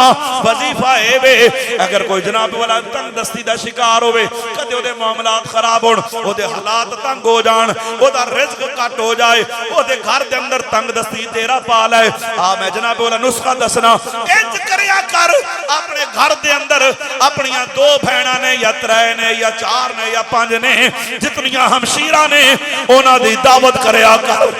वजीफा ए वे अगर कोई जनाब वाला तंग दस्ती दा शिकार होवे, कदे ओदे मामलात खराब होण, ओदे हालात तंग हो जाण, ओदा रिज़्क घट हो जाए, ओदे घर दे अंदर तंग दस्ती तेरा पा ले, आ मैं जनाब वाला नुस्खा दसना, इंज करया कर अपने घर दे अंदर अपनियां 2 भैणां ने या 3 ने या 4 ने या 5 ने जितनियां हमशीरा ने उन्हां दी दावत करया कर,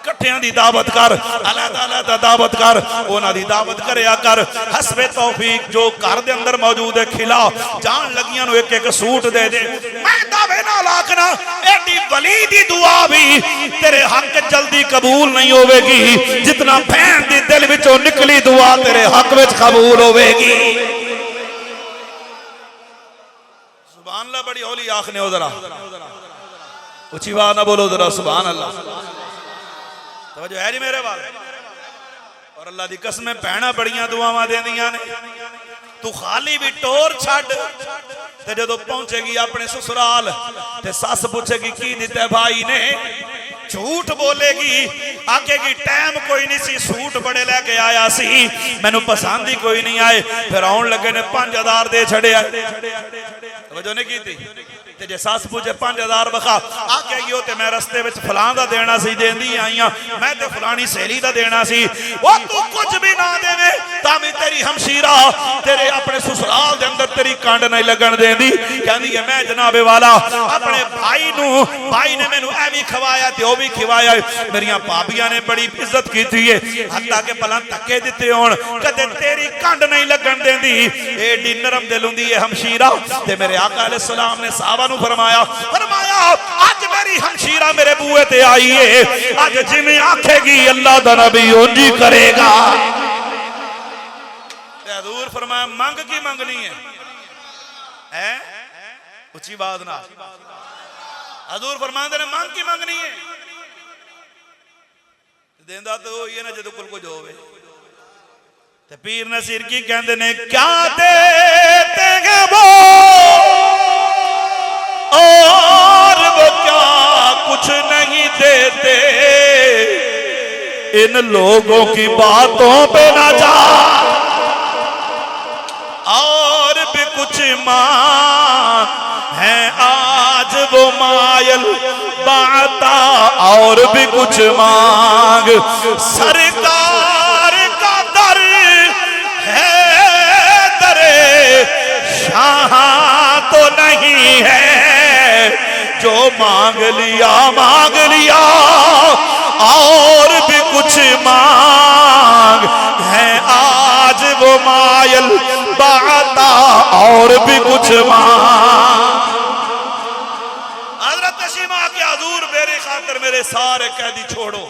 कट्ठियां दी दावत कर, अलग-अलग दावत कर, उन्हां दी दावत करया कर। हसबे तौफीक जो घर दे अंदर मौजूद है खिला, जान लगियां नु एक एक सूट दे दे। मैं दावे नाल आखना एडी वली दी दुआ भी तेरे हक जल्दी कबूल नहीं होवेगी जितना भैन दी दिल विचों निकली दुआ तेरे हक विच कबूल होवेगी। सुभान अल्लाह, बड़ी हौली आखने हो जरा। उची बात ना बोलो जरा सुभान अल्लाह। तवज्जो है जी मेरे वाल। और अल्लाह दी कसम भैणां बड़ियां दुआवां देंदियां ने। तू खाली भी टोर छड़ ते जदों पहुंचेगी अपने ससुराल ते सस पूछेगी की दिता भाई ने, झूठ बोलेगी, आखेगी टाइम कोई नहीं सी, सूट बड़े लेके आया सी, मैनू पसंद ही कोई नहीं आए, फिर आउण लगे ने 5000 दे छड़िया। तवज्जो नहीं की थी। ते जे सस पूछे 5000 बखा, आखेगी ओ ते मैं रस्ते विच फलां दा देना सी, देंदी आई हां, मैं ते फलानी सहेली दा देना सी। ओ तू कुछ भी ना देवे तां भी तेरी हमशीरा तेरे अपने ससुराल दे अंदर तेरी कंड नहीं लगन देंदी। कहंदी है मैं जनाबे वाला अपने भाई ने मैनू ऐ भी खवाया ते ओ भी खिवाया, मेरियां भाबियां ने बड़ी इज्जत कीती है, हत्ता के भला धक्के दिते होण कदे तेरी कंड नहीं लगन देंदी। एडी नरम दिल हुंदी है हमशीरा। ते मेरे आका अलैहि सलाम ने साहबा नू फरमाया आज मेरी हमशीरा मेरे बूहे ते आई है, आज जिवें आखेगी अल्लाह दा नबी उंज ही करेगा। हजूर फरमाया मंग की मंगनी है? उची बात ना। हजूर फरमाते ने मंग की मंगनी है, देंदा तो वही है ना जदों कोल कुछ होवे। ते पीर नसीर की कहंदे ने क्या देते हैं वो और वो क्या कुछ नहीं देते, इन लोगों की बातों पे ना जा, और भी कुछ मांग है आज वो मायल बाता, और भी कुछ मांग सरकार का दर है, दरे शाह तो नहीं है, जो मांग लिया और भी कुछ मांग है आज वो मायल बाता, और भी कुछ मांग। हजरत शीमा के हजूर मेरे खातिर मेरे सारे कैदी छोड़ो।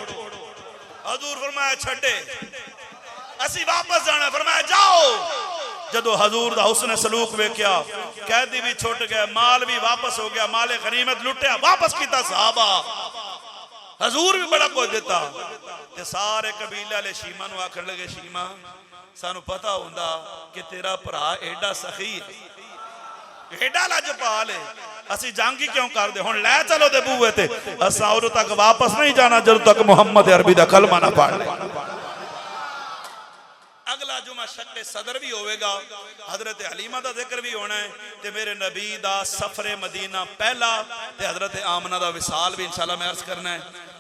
हजूर फरमाया छड्डे असी वापस जाना, फरमाया जाओ। जदों हजूर दा हुस्न सलूक वेख्या, कैदी भी छुट गए, माल भी वापस हो गया, माले गनीमत लुटिया वापस किया साहबा। हजूर भी बड़ा कुछ दिता। ते सारे कबीले वाले शीमा नू आखन लगे शीमा सानू पता हुंदा कि तेरा भरा एडा सखी है, एडा लजपाल है, असी जंग ही क्यों कर दे, हुण लै चलो ते बूहे ते, असां उदों तक वापस नहीं जाना जदों तक मुहम्मद अरबी दा कलमा ना पढ़ ले। अगला जुमा शक्के सदर भी होगा, हजरत हलीमा का जिक्र भी होना है, ते मेरे नबी दा सफरे मदीना पहला, ते हजरत आमना दा विसाल भी इंशाअल्लाह मैं अर्ज करना है।